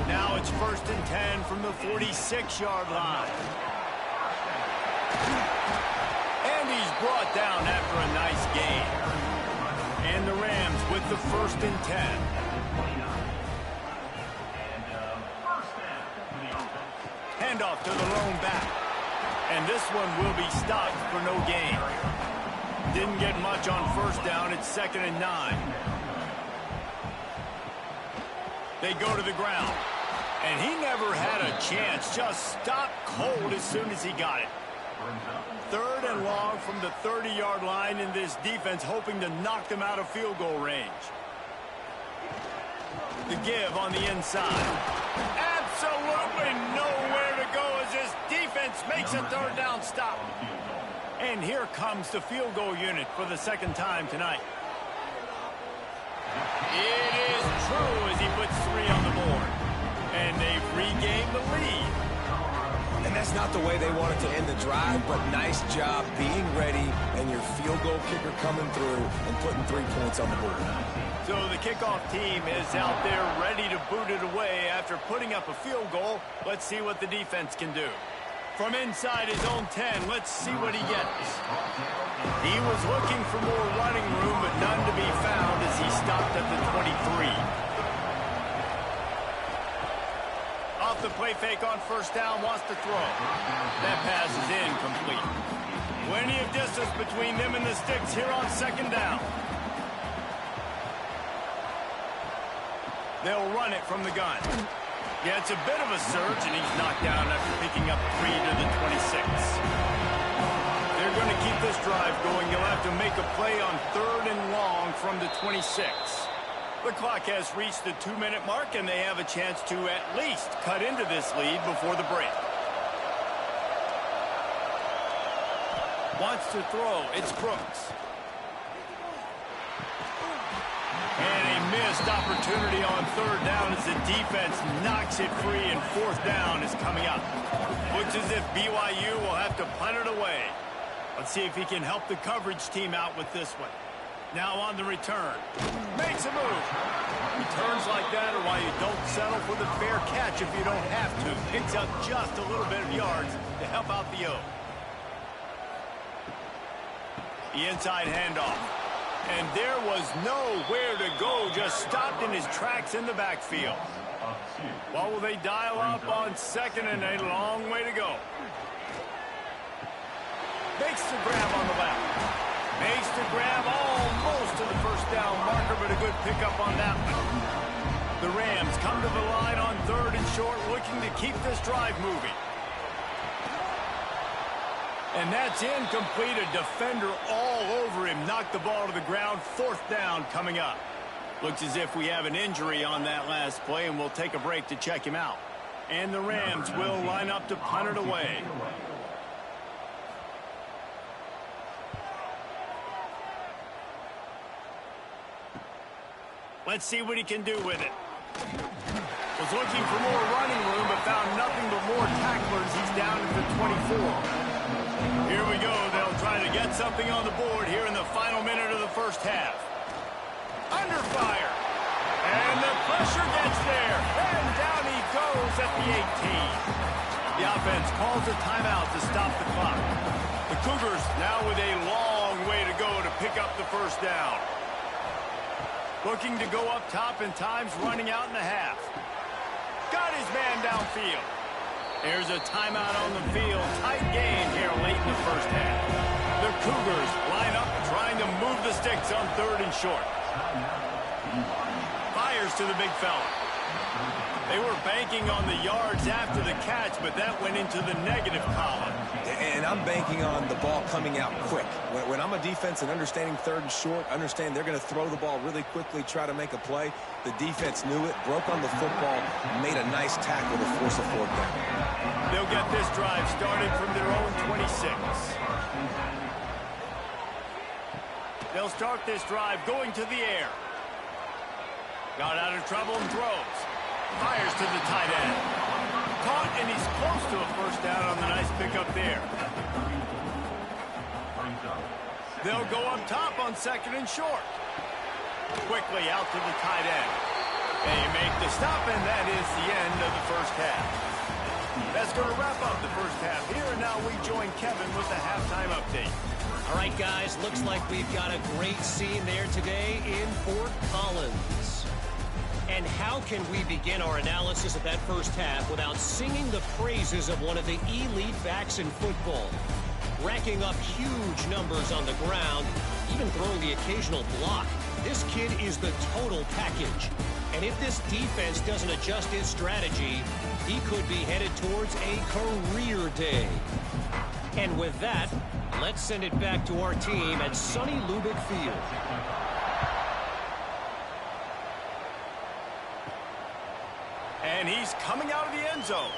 A: Now it's 1st and 10 from the 46-yard line. And he's brought down after a nice gain. And the Rams with the 1st and 10. Handoff to the lone back. And this one will be stopped for no gain. Didn't get much on 1st down. It's 2nd and 9. They go to the ground. And he never had a chance. Just stopped cold as soon as he got it. 3rd and long from the 30-yard line, in this defense hoping to knock them out of field goal range. The give on the inside. Absolutely nowhere to go as this defense makes a 3rd down stop. And here comes the field goal unit for the 2nd time tonight. It is true as he puts 3 on the board. And they've regained the lead.
B: And that's not the way they wanted to end the drive, but nice job being ready and your field goal kicker coming through and putting 3 points on the board.
A: So the kickoff team is out there ready to boot it away after putting up a field goal. Let's see what the defense can do. From inside his own 10, let's see what he gets. He was looking for more running room, but none to be found as he stopped at the 23. Off the play fake on 1st down, wants to throw. That pass is incomplete. Plenty of distance between them and the sticks here on 2nd down. They'll run it from the gun. Yeah, it's a bit of a surge, and he's knocked down after picking up 3 to the 26. They're going to keep this drive going. You'll have to make a play on 3rd and long from the 26. The clock has reached the 2-minute mark, and they have a chance to at least cut into this lead before the break. Wants to throw. It's Brooks. And a missed opportunity on 3rd down as the defense knocks it free, and 4th down is coming up. Looks as if BYU will have to punt it away. Let's see if he can help the coverage team out with this one. Now on the return. Makes a move. Returns like that are why you don't settle for the fair catch if you don't have to. Picks up just a little bit of yards to help out the O. The inside handoff. And there was nowhere to go, just stopped in his tracks in the backfield. What will they dial up on 2nd and a long way to go? Makes the grab on the left. Makes the grab almost to the 1st down marker, but a good pickup on that one. The Rams come to the line on 3rd and short, looking to keep this drive moving. And that's incomplete. A defender all over him. Knocked the ball to the ground. 4th down coming up. Looks as if we have an injury on that last play, and we'll take a break to check him out. And the Rams will line up to punt it away. Let's see what he can do with it. Was looking for more running room, but found nothing but more tacklers. He's down at the 24. Here we go. They'll try to get something on the board here in the final minute of the 1st half. Under fire. And the pressure gets there. And down he goes at the 18. The offense calls a timeout to stop the clock. The Cougars now with a long way to go to pick up the first down. Looking to go up top, and time's running out in the half. Got his man downfield. There's a timeout on the field. Tight game here late in the first half. The Cougars line up trying to move the sticks on 3rd and short. Fires to the big fella. They were banking on the yards after the catch, but that went into the negative column.
B: And I'm banking on the ball coming out quick. When I'm a defense and understanding 3rd and short, understand they're going to throw the ball really quickly, try to make a play. The defense knew it, broke on the football, made a nice tackle to force a 4th down.
A: They'll get this drive started from their own 26. They'll start this drive going to the air. Got out of trouble and throws. Fires to the tight end. Caught, and he's close to a first down on the nice pickup there. They'll go up top on 2nd and short. Quickly out to the tight end. They make the stop, and that is the end of the first half. That's going to wrap up the first half here, and now we join Kevin with the halftime update.
D: All right, guys, looks like we've got a great scene there today in Fort Collins. And how can we begin our analysis of that first half without singing the praises of one of the elite backs in football? Racking up huge numbers on the ground, even throwing the occasional block. This kid is the total package. And if this defense doesn't adjust its strategy, he could be headed towards a career day. And with that, let's send it back to our team at sunny Lubick Field.
A: And he's coming out of the end zone.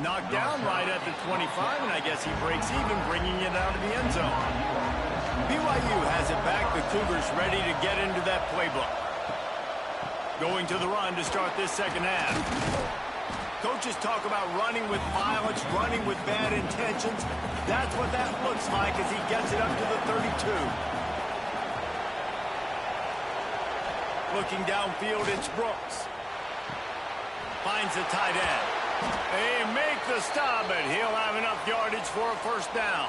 A: Knocked down right at the 25, and I guess he breaks even, bringing it out of the end zone. BYU has it back. The Cougars ready to get into that playbook. Going to the run to start this second half. Coaches talk about running with violence, running with bad intentions. That's what that looks like as he gets it up to the 32. Looking downfield, it's Brooks. Finds the tight end. They make the stop, but he'll have enough yardage for a first down.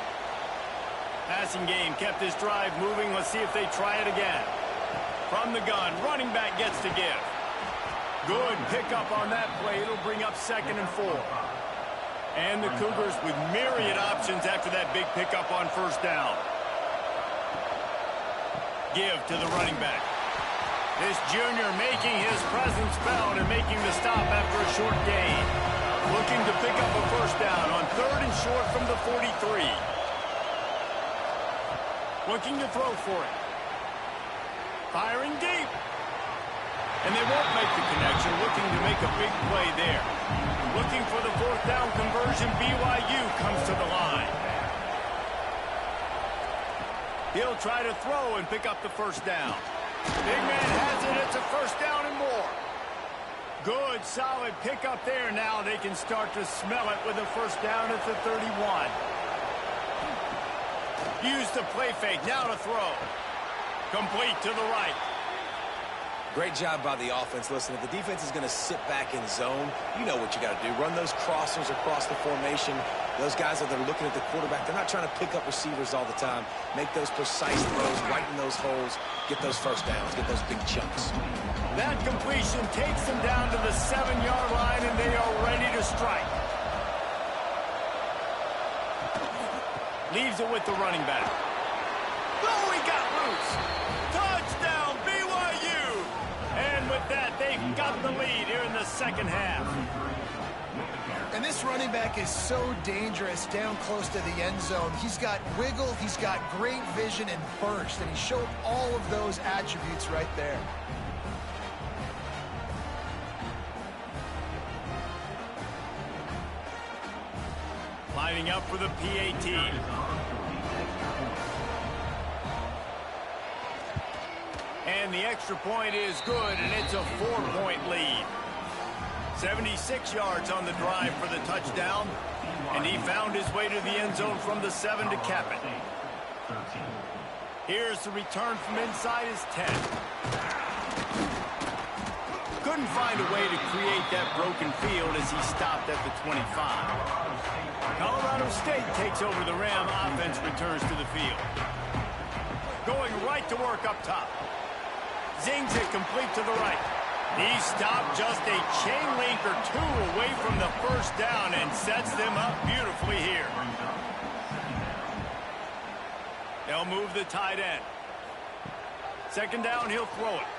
A: Passing game kept this drive moving. Let's see if they try it again. From the gun, running back gets to give. Good pickup on that play. It'll bring up 2nd and 4. And the Cougars with myriad options after that big pickup on first down. Give to the running back. This junior making his presence felt and making the stop after a short gain. Looking to pick up a first down on 3rd and short from the 43. Looking to throw for it. Firing deep. And they won't make the connection. Looking to make a big play there. Looking for the 4th down conversion. BYU comes to the line. He'll try to throw and pick up the first down. Big man has it. It's a first down and more. Good, solid pickup there. Now they can start to smell it with a first down at the 31. Use the play fake. Now to throw. Complete to the right.
B: Great job by the offense. Listen, if the defense is going to sit back in zone, you know what you got to do. Run those crossers across the formation. Those guys that are looking at the quarterback, they're not trying to pick up receivers all the time. Make those precise throws, right in those holes, get those first downs, get those big chunks.
A: That completion takes them down to the 7-yard line, and they are ready to strike. Leaves it with the running back. Oh, he got loose. Touchdown, BYU. And with that, they've got the lead here in the second half.
C: And this running back is so dangerous down close to the end zone. He's got wiggle, he's got great vision and burst, and he showed all of those attributes right there.
A: Lining up for the PAT. And the extra point is good, and it's a 4-point lead. 76 yards on the drive for the touchdown, and he found his way to the end zone from the 7 to cap it. Here's the return from inside his 10. couldn't find a way to create that broken field as he stopped at the 25. Colorado State takes over the Ram. Offense returns to the field. Going right to work up top. Zings it complete to the right. He stopped just a chain link or two away from the first down and sets them up beautifully here. They'll move the tight end. Second down, he'll throw it.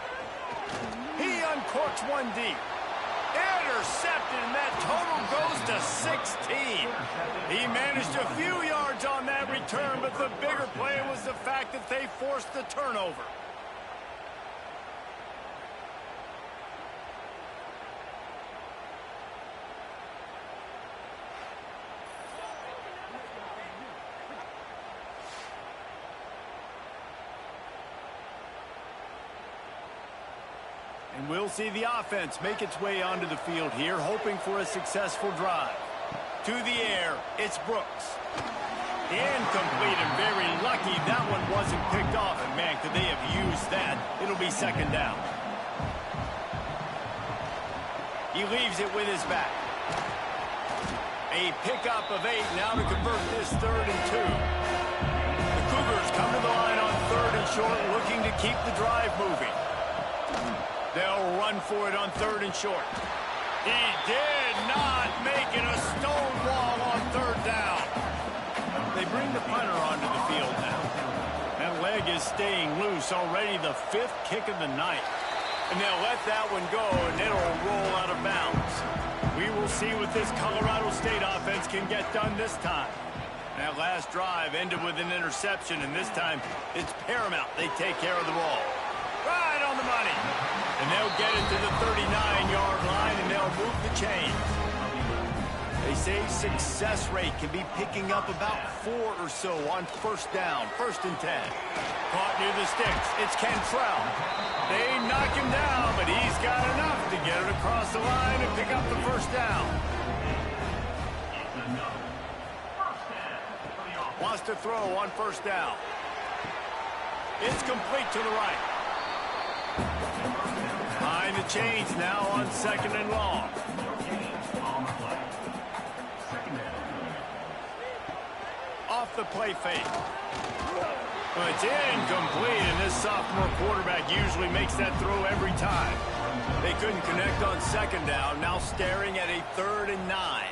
A: He uncorks one deep. Intercepted, and that total goes to 16. He managed a few yards on that return, but the bigger play was the fact that they forced the turnover. And we'll see the offense make its way onto the field here, hoping for a successful drive. To the air, it's Brooks. Incomplete, and very lucky that one wasn't picked off. And man, could they have used that? It'll be second down. He leaves it with his back. A pickup of 8 now to convert this 3rd and 2. The Cougars come to the line on 3rd and short, looking to keep the drive moving. They'll run for it on 3rd and short. He did not make it a stone wall on 3rd down. They bring the punter onto the field now. That leg is staying loose, already the 5th kick of the night. And they'll let that one go, and it'll roll out of bounds. We will see what this Colorado State offense can get done this time. That last drive ended with an interception, and this time it's paramount they take care of the ball. Right on the money. And they'll get it to the 39-yard line, and they'll move the chains. They say success rate can be picking up about 4 or so on 1st down, 1st and 10. Caught near the sticks. It's Cantrell. They knock him down, but he's got enough to get it across the line and pick up the 1st down. Wants to throw on 1st down. It's complete to the right. Behind the chains now on 2nd and long. Off the play fake. Well, it's incomplete, and this sophomore quarterback usually makes that throw every time. They couldn't connect on 2nd down, now staring at a 3rd and 9.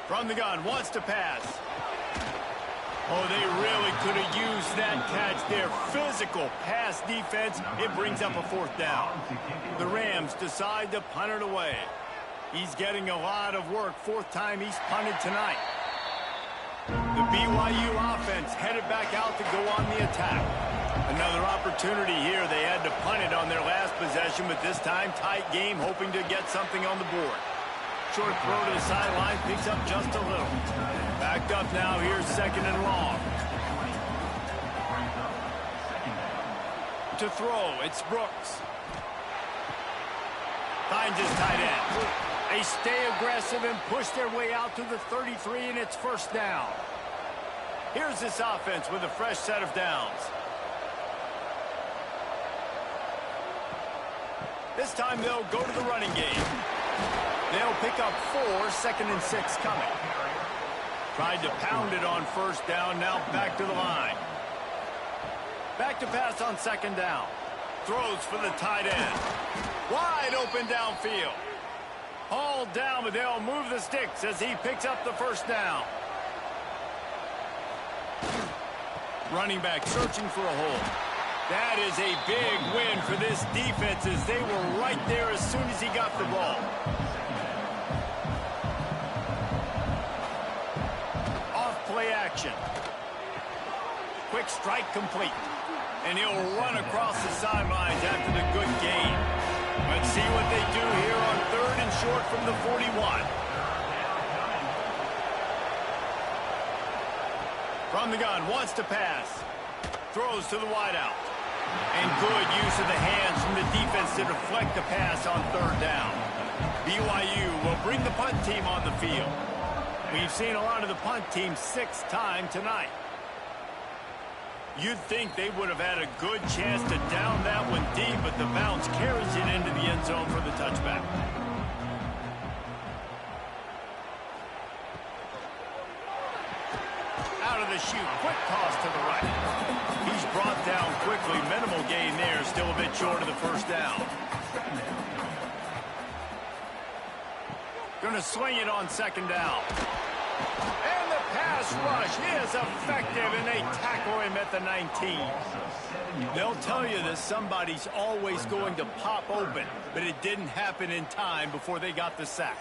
A: From the gun, wants to pass. Oh, they really could have used that catch there. Physical pass defense. It brings up a 4th down. The Rams decide to punt it away. He's getting a lot of work. 4th time he's punted tonight. The BYU offense headed back out to go on the attack. Another opportunity here. They had to punt it on their last possession, but this time tight game, hoping to get something on the board. Short throw to the sideline, picks up just a little. Backed up now, here's 2nd and long. To throw, it's Brooks. Finds his tight end. They stay aggressive and push their way out to the 33, and it's 1st down. Here's this offense with a fresh set of downs. This time they'll go to the running game. They'll pick up 4, 2nd and 6 coming. Tried to pound it on 1st down, now back to the line. Back to pass on 2nd down. Throws for the tight end. Wide open downfield. Hauled down, but they'll move the sticks as he picks up the 1st down. Running back searching for a hole. That is a big win for this defense as they were right there as soon as he got the ball. Off-play action. Quick strike complete. And he'll run across the sidelines after the good gain. Let's see what they do here on 3rd and short from the 41. From the gun, wants to pass. Throws to the wideout. And good use of the hands from the defense to deflect the pass on 3rd down. BYU will bring the punt team on the field. We've seen a lot of the punt team 6 times tonight. You'd think they would have had a good chance to down that one deep, but the bounce carries it into the end zone for the touchback. Out of the chute, quick toss to the right. He's brought down quickly. Minimal gain there, still a bit short of the first down. Going to swing it on second down. And the pass rush is effective, and they tackle him at the 19. They'll tell you that somebody's always going to pop open, but it didn't happen in time before they got the sack.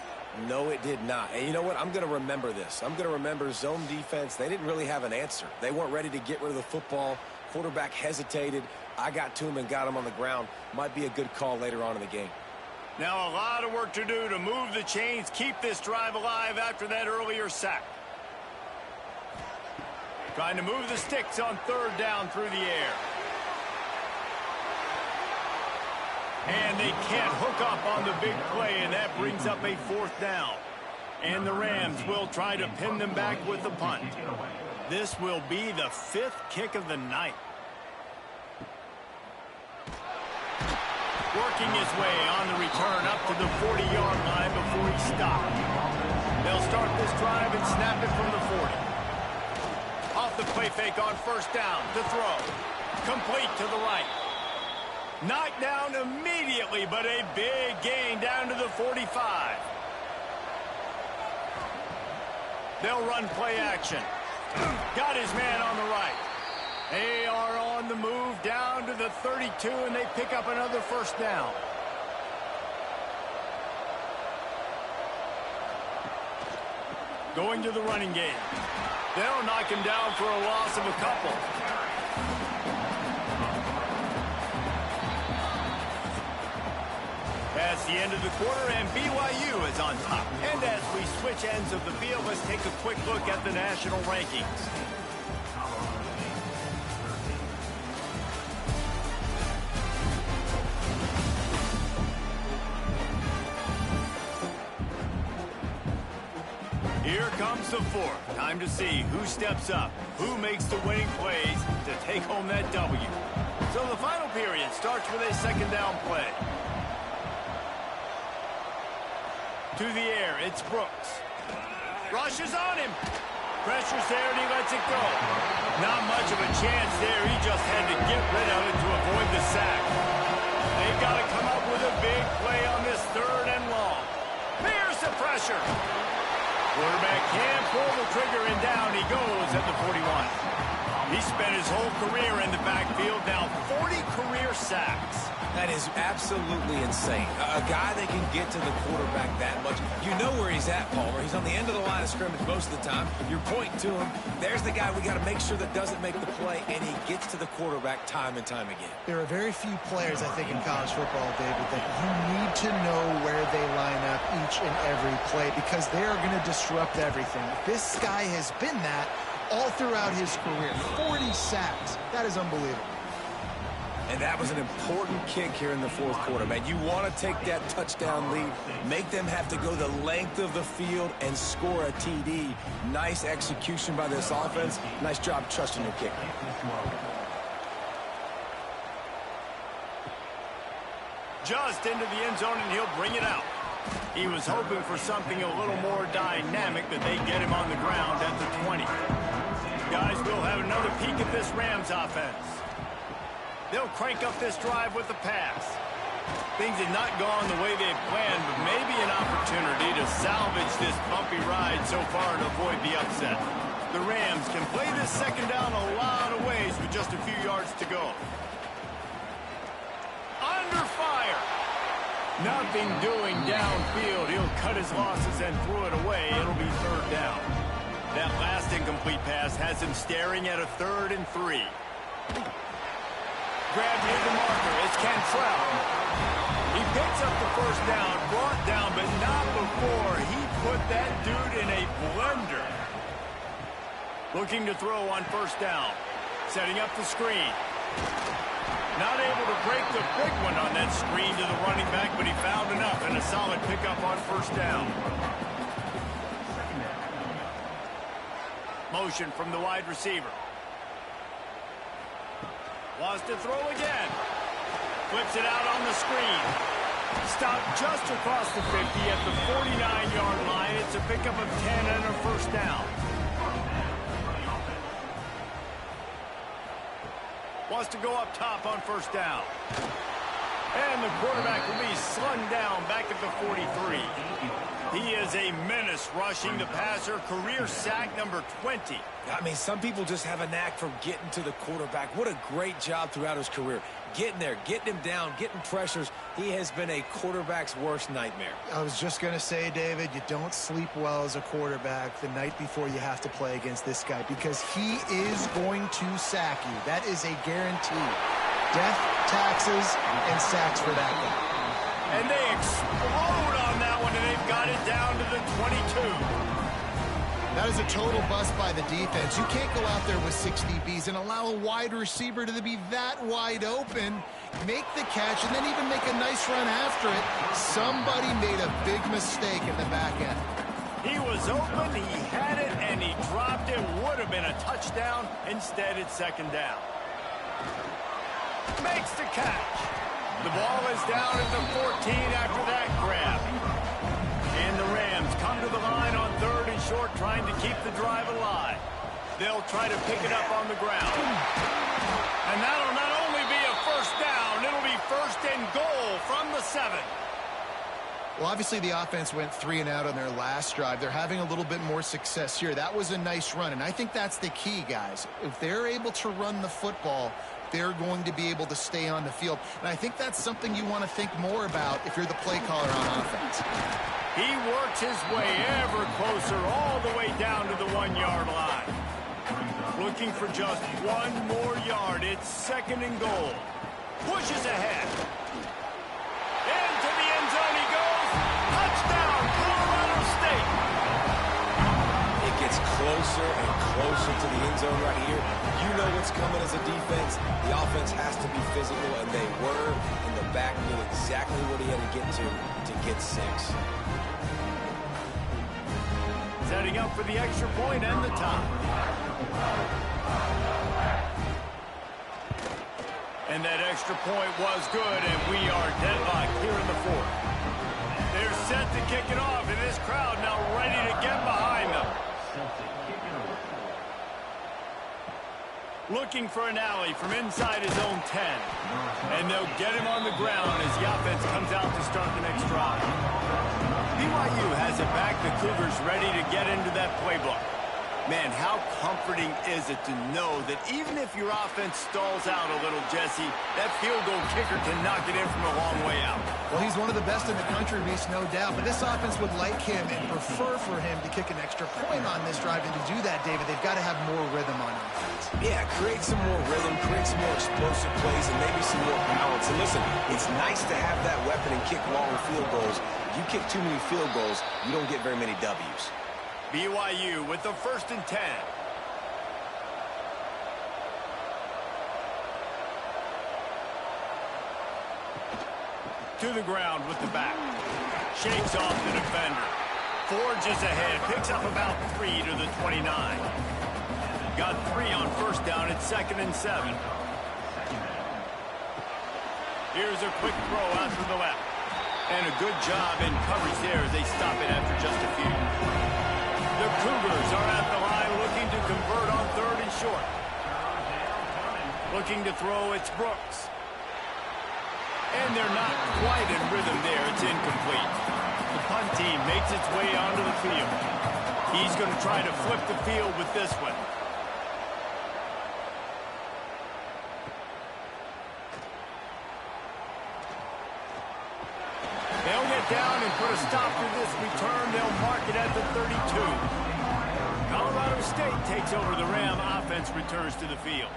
B: No, it did not. And you know what? I'm going to remember this. I'm going to remember zone defense. They didn't really have an answer. They weren't ready to get rid of the football. Quarterback hesitated. I got to him and got him on the ground. Might be a good call later on in the game.
A: Now a lot of work to do to move the chains, keep this drive alive after that earlier sack. Trying to move the sticks on third down through the air. And they can't hook up on the big play, and that brings up a fourth down. And the Rams will try to pin them back with the punt. This will be the 5th kick of the night. Working his way on the return up to the 40-yard line before he stopped. They'll start this drive and snap it from the 40. Off the play fake on first down to throw. Complete to the right. Knocked down immediately, but a big gain down to the 45. They'll run play action. Got his man on the right. They are on the move down to the 32, and they pick up another first down. Going to the running game. They'll knock him down for a loss of a couple. That's the end of the quarter, and BYU is on top. And as we switch ends of the field, let's take a quick look at the national rankings. Here comes the fourth. Time to see who steps up, who makes the winning plays to take home that W. So the final period starts with a second down play. To the air, it's Brooks. Rushes on him. Pressure's there, and he lets it go. Not much of a chance there. He just had to get rid of it to avoid the sack. They've got to come up with a big play on this third and long. There's the pressure. Quarterback can't pull the trigger, and down he goes at the 41. He spent his whole career in the backfield, now 40 career sacks.
B: That is absolutely insane. A guy that can get to the quarterback that much. You know where he's at, Palmer. He's on the end of the line of scrimmage most of the time. You're pointing to him. There's the guy we got to make sure that doesn't make the play, and he gets to the quarterback time and time again.
C: There are very few players, I think, in college football, David, that you need to know where they line up each and every play because they are going to disrupt everything. This guy has been that all throughout his career. 40 sacks. That is unbelievable.
B: And that was an important kick here in the fourth quarter, man. You want to take that touchdown lead, make them have to go the length of the field and score a TD. Nice execution by this offense. Nice job trusting your kicker.
A: Just into the end zone, and he'll bring it out. He was hoping for something a little more dynamic, but they get him on the ground at the 20. Guys, we'll have another peek at this Rams offense. They'll crank up this drive with the pass. Things have not gone the way they've planned, but maybe an opportunity to salvage this bumpy ride so far and avoid the upset. The Rams can play this second down a lot of ways with just a few yards to go. Under fire. Nothing doing downfield. He'll cut his losses and throw it away. It'll be third down. That last incomplete pass has him staring at a 3rd and 3. Grabbed near the marker. It's Cantrell. He picks up the first down, brought down, but not before he put that dude in a blender. Looking to throw on first down. Setting up the screen. Not able to break the big one on that screen to the running back, but he found enough and a solid pickup on first down. Motion from the wide receiver. Wants to throw again. Flips it out on the screen. Stopped just across the 50 at the 49-yard line. It's a pickup of 10 and a first down. Wants to go up top on first down. And the quarterback will be slung down back at the 43. He is a menace rushing the passer. Career sack number 20.
B: I mean, some people just have a knack for getting to the quarterback. What a great job throughout his career. Getting there, getting him down, getting pressures. He has been a quarterback's worst nightmare.
C: I was just going to say, David, you don't sleep well as a quarterback the night before you have to play against this guy because he is going to sack you. That is a guarantee. Death, taxes, and sacks for that guy.
A: And they explode on that one, and they've got it down to the 22.
C: That is a total bust by the defense. You can't go out there with 6 DBs and allow a wide receiver to be that wide open, make the catch, and then even make a nice run after it. Somebody made a big mistake in the back end.
A: He was open, he had it, and he dropped it. Would have been a touchdown. Instead, it's second down. Makes the catch. The ball is down at the 14 after that grab. And the Rams come to the line on 3rd and short, trying to keep the drive alive. They'll try to pick it up on the ground. And that'll not only be a first down, it'll be 1st and goal from the 7.
C: Well, obviously the offense went 3 and out on their last drive. They're having a little bit more success here. That was a nice run, and I think that's the key, guys. If they're able to run the football, they're going to be able to stay on the field. And I think that's something you want to think more about if you're the play caller on offense.
A: He works his way ever closer all the way down to the 1-yard line. Looking for just 1 more yard. It's 2nd and goal. Pushes ahead. Into the end zone he goes. Touchdown, Colorado State.
B: It gets closer and closer to the end zone right here. You know what's coming as a defense. The offense has to be physical, and they were. And the back knew exactly what he had to get 6.
A: Setting up for the extra point and the tie. And that extra point was good, and we are deadlocked here in the 4th. They're set to kick it off, and this crowd now ready to get behind them. Looking for an alley from inside his own 10. And they'll get him on the ground as the offense comes out to start the next drive. BYU has it back. The Cougars ready to get into that playbook. Man, how comforting is it to know that even if your offense stalls out a little, Jesse, that field goal kicker can knock it in from a long way out.
C: Well, he's one of the best in the country, Reese, no doubt. But this offense would like him and prefer for him to kick an extra point on this drive. And to do that, David, they've got to have more rhythm on offense.
B: Yeah, create some more rhythm, create some more explosive plays, and maybe some more balance. And listen, it's nice to have that weapon and kick long field goals. You kick too many field goals, you don't get very many W's.
A: BYU with the 1st and 10. To the ground with the back. Shakes off the defender. Forges ahead. Picks up about 3 to the 29. Got 3 on first down. It's 2nd and 7. Here's a quick throw out to the left. And a good job in coverage there as they stop it after just a few. The Cougars are at the line looking to convert on 3rd and short. Looking to throw, it's Brooks. And they're not quite in rhythm there. It's incomplete. The punt team makes its way onto the field. He's going to try to flip the field with this one. They'll get down and put a stop to this return. They'll mark it at the 32. Colorado State takes over the Ram. Offense returns to the field.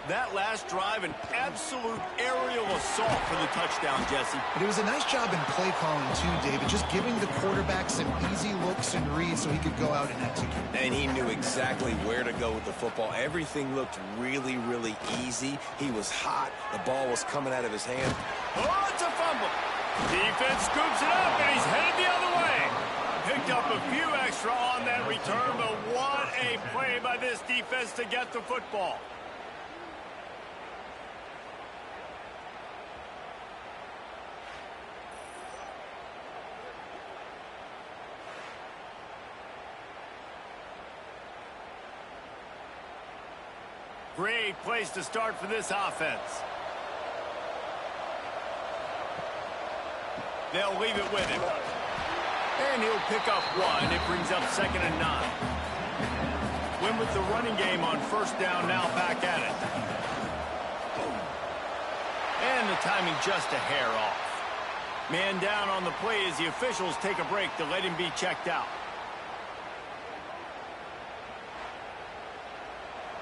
A: That last drive, an absolute aerial assault for the touchdown, Jesse.
C: But it was a nice job in play calling, too, David. Just giving the quarterback some easy looks and reads so he could go out and execute.
B: And he knew exactly where to go with the football. Everything looked really, really easy. He was hot. The ball was coming out of his hand.
A: Oh, it's a fumble. Defense scoops it up, and he's headed the other way. Picked up a few extra on that return, but what a play by this defense to get the football. Great place to start for this offense. They'll leave it with him. And he'll pick up one. It brings up 2nd and 9. Win with the running game on 1st down, now back at it. And the timing just a hair off. Man down on the play as the officials take a break to let him be checked out.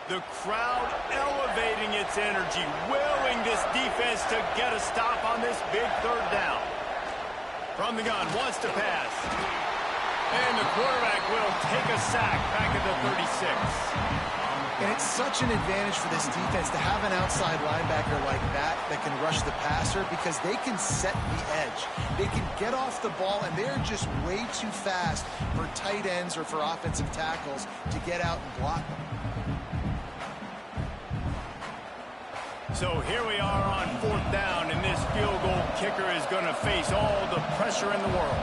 A: The crowd elevating its energy, willing this defense to get a stop on this big 3rd down. From the gun, wants to pass. And the quarterback will take a sack back at the 36.
C: And it's such an advantage for this defense to have an outside linebacker like that can rush the passer because they can set the edge. They can get off the ball, and they're just way too fast for tight ends or for offensive tackles to get out and block them.
A: So here we are on 4th down, and this field goal kicker is going to face all the pressure in the world.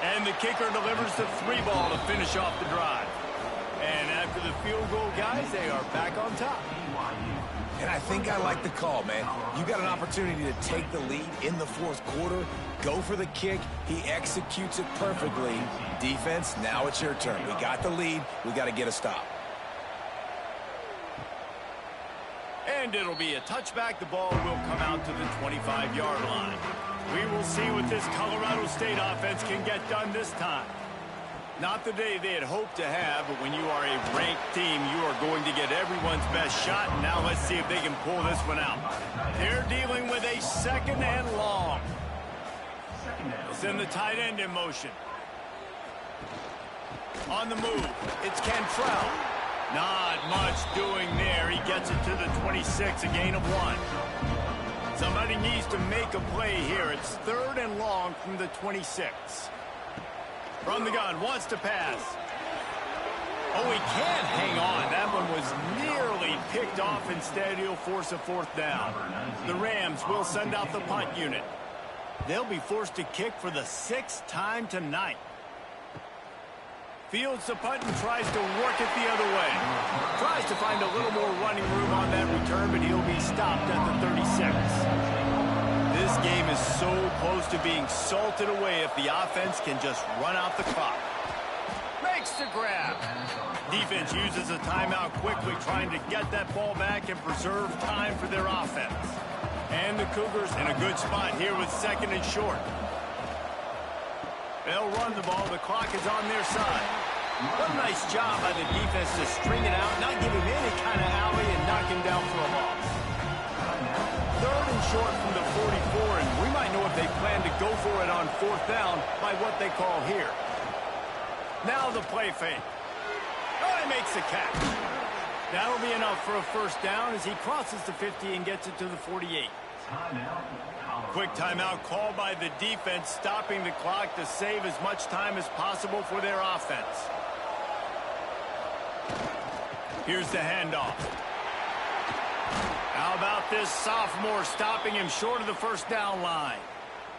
A: And the kicker delivers the 3 ball to finish off the drive. And after the field goal, guys, they are back on top.
B: And I think I like the call, man. You got an opportunity to take the lead in the 4th quarter. Go for the kick. He executes it perfectly. Defense, now it's your turn. We got the lead. We got to get a stop.
A: And it'll be a touchback. The ball will come out to the 25-yard line. We will see what this Colorado State offense can get done this time. Not the day they had hoped to have, but when you are a ranked team, you are going to get everyone's best shot. And now let's see if they can pull this one out. They're dealing with a 2nd and long. They'll send the tight end in motion. On the move, it's Cantrell. Not much doing there. He gets it to the 26, a gain of 1. Somebody needs to make a play here. It's 3rd and long from the 26. From the gun, wants to pass. Oh, he can't hang on. That one was nearly picked off. Instead, he'll force a 4th down. The Rams will send out the punt unit. They'll be forced to kick for the 6th time tonight. Fields the punt and tries to work it the other way. Tries to find a little more running room on that return, but he'll be stopped at the 36. This game is so close to being salted away if the offense can just run out the clock. Makes the grab. Defense uses a timeout quickly, trying to get that ball back and preserve time for their offense. And the Cougars in a good spot here with 2nd and short. They'll run the ball. The clock is on their side. What a nice job by the defense to string it out, not give him any kind of alley, and knock him down for a loss. 3rd and short from the 44, and we might know if they plan to go for it on 4th down by what they call here. Now the play fake. Oh, he makes the catch. That'll be enough for a 1st down as he crosses the 50 and gets it to the 48. Quick timeout called by the defense, stopping the clock to save as much time as possible for their offense. Here's the handoff. How about this sophomore stopping him short of the 1st down line?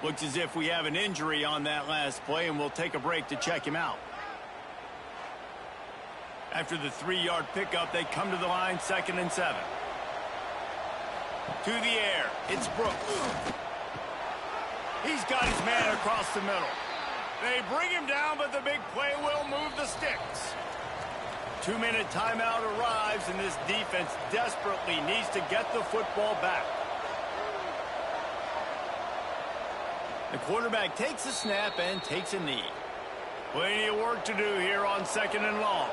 A: Looks as if we have an injury on that last play, and we'll take a break to check him out. After the 3-yard pickup, they come to the line, 2nd and 7. To the air, it's Brooks. He's got his man across the middle. They bring him down, but the big play will move the sticks. 2-minute timeout arrives, and this defense desperately needs to get the football back. The quarterback takes a snap and takes a knee. Plenty of work to do here on 2nd and long.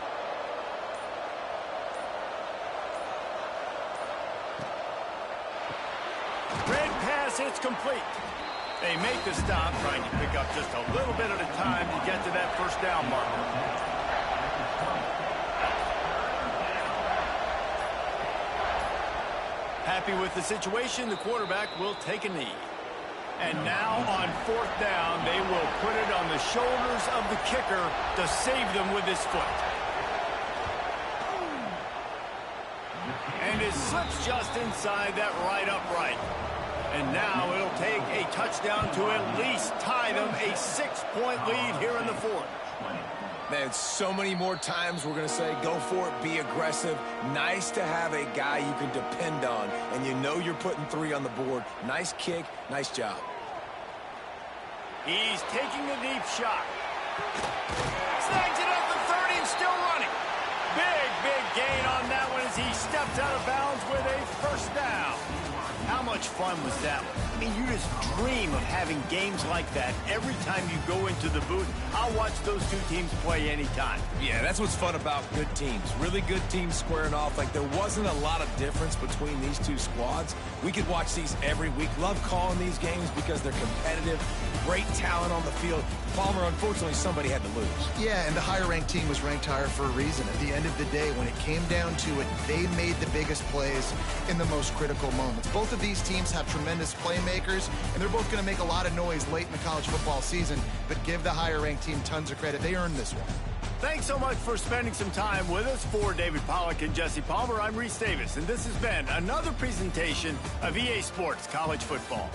A: Red pass, it's complete. They make the stop, trying to pick up just a little bit at a time to get to that 1st down marker. Happy with the situation, the quarterback will take a knee. And now on 4th down, they will put it on the shoulders of the kicker to save them with his foot. And it slips just inside that right upright. And now it'll take a touchdown to at least tie them a 6-point lead here in the 4th.
B: Man, so many more times we're going to say, go for it, be aggressive. Nice to have a guy you can depend on, and you know you're putting 3 on the board. Nice kick, nice job.
A: He's taking a deep shot. Snags it at the 30 and still running. Big gain on that one as he stepped out of bounds with a first down. How much fun was that one? I mean, you just dream of having games like that every time you go into the booth. I'll watch those two teams play anytime.
B: Yeah, that's what's fun about good teams. Really good teams squaring off. Like, there wasn't a lot of difference between these two squads. We could watch these every week. Love calling these games because they're competitive. Great talent on the field. Palmer, unfortunately, somebody had to lose.
C: Yeah, and the higher-ranked team was ranked higher for a reason. At the end of the day, when it came down to it, they made the biggest plays in the most critical moments. Both of these teams have tremendous playmakers, and they're both going to make a lot of noise late in the college football season, but give the higher-ranked team tons of credit. They earned this one.
A: Thanks so much for spending some time with us. For David Pollack and Jesse Palmer, I'm Reese Davis, and this has been another presentation of EA Sports College Football.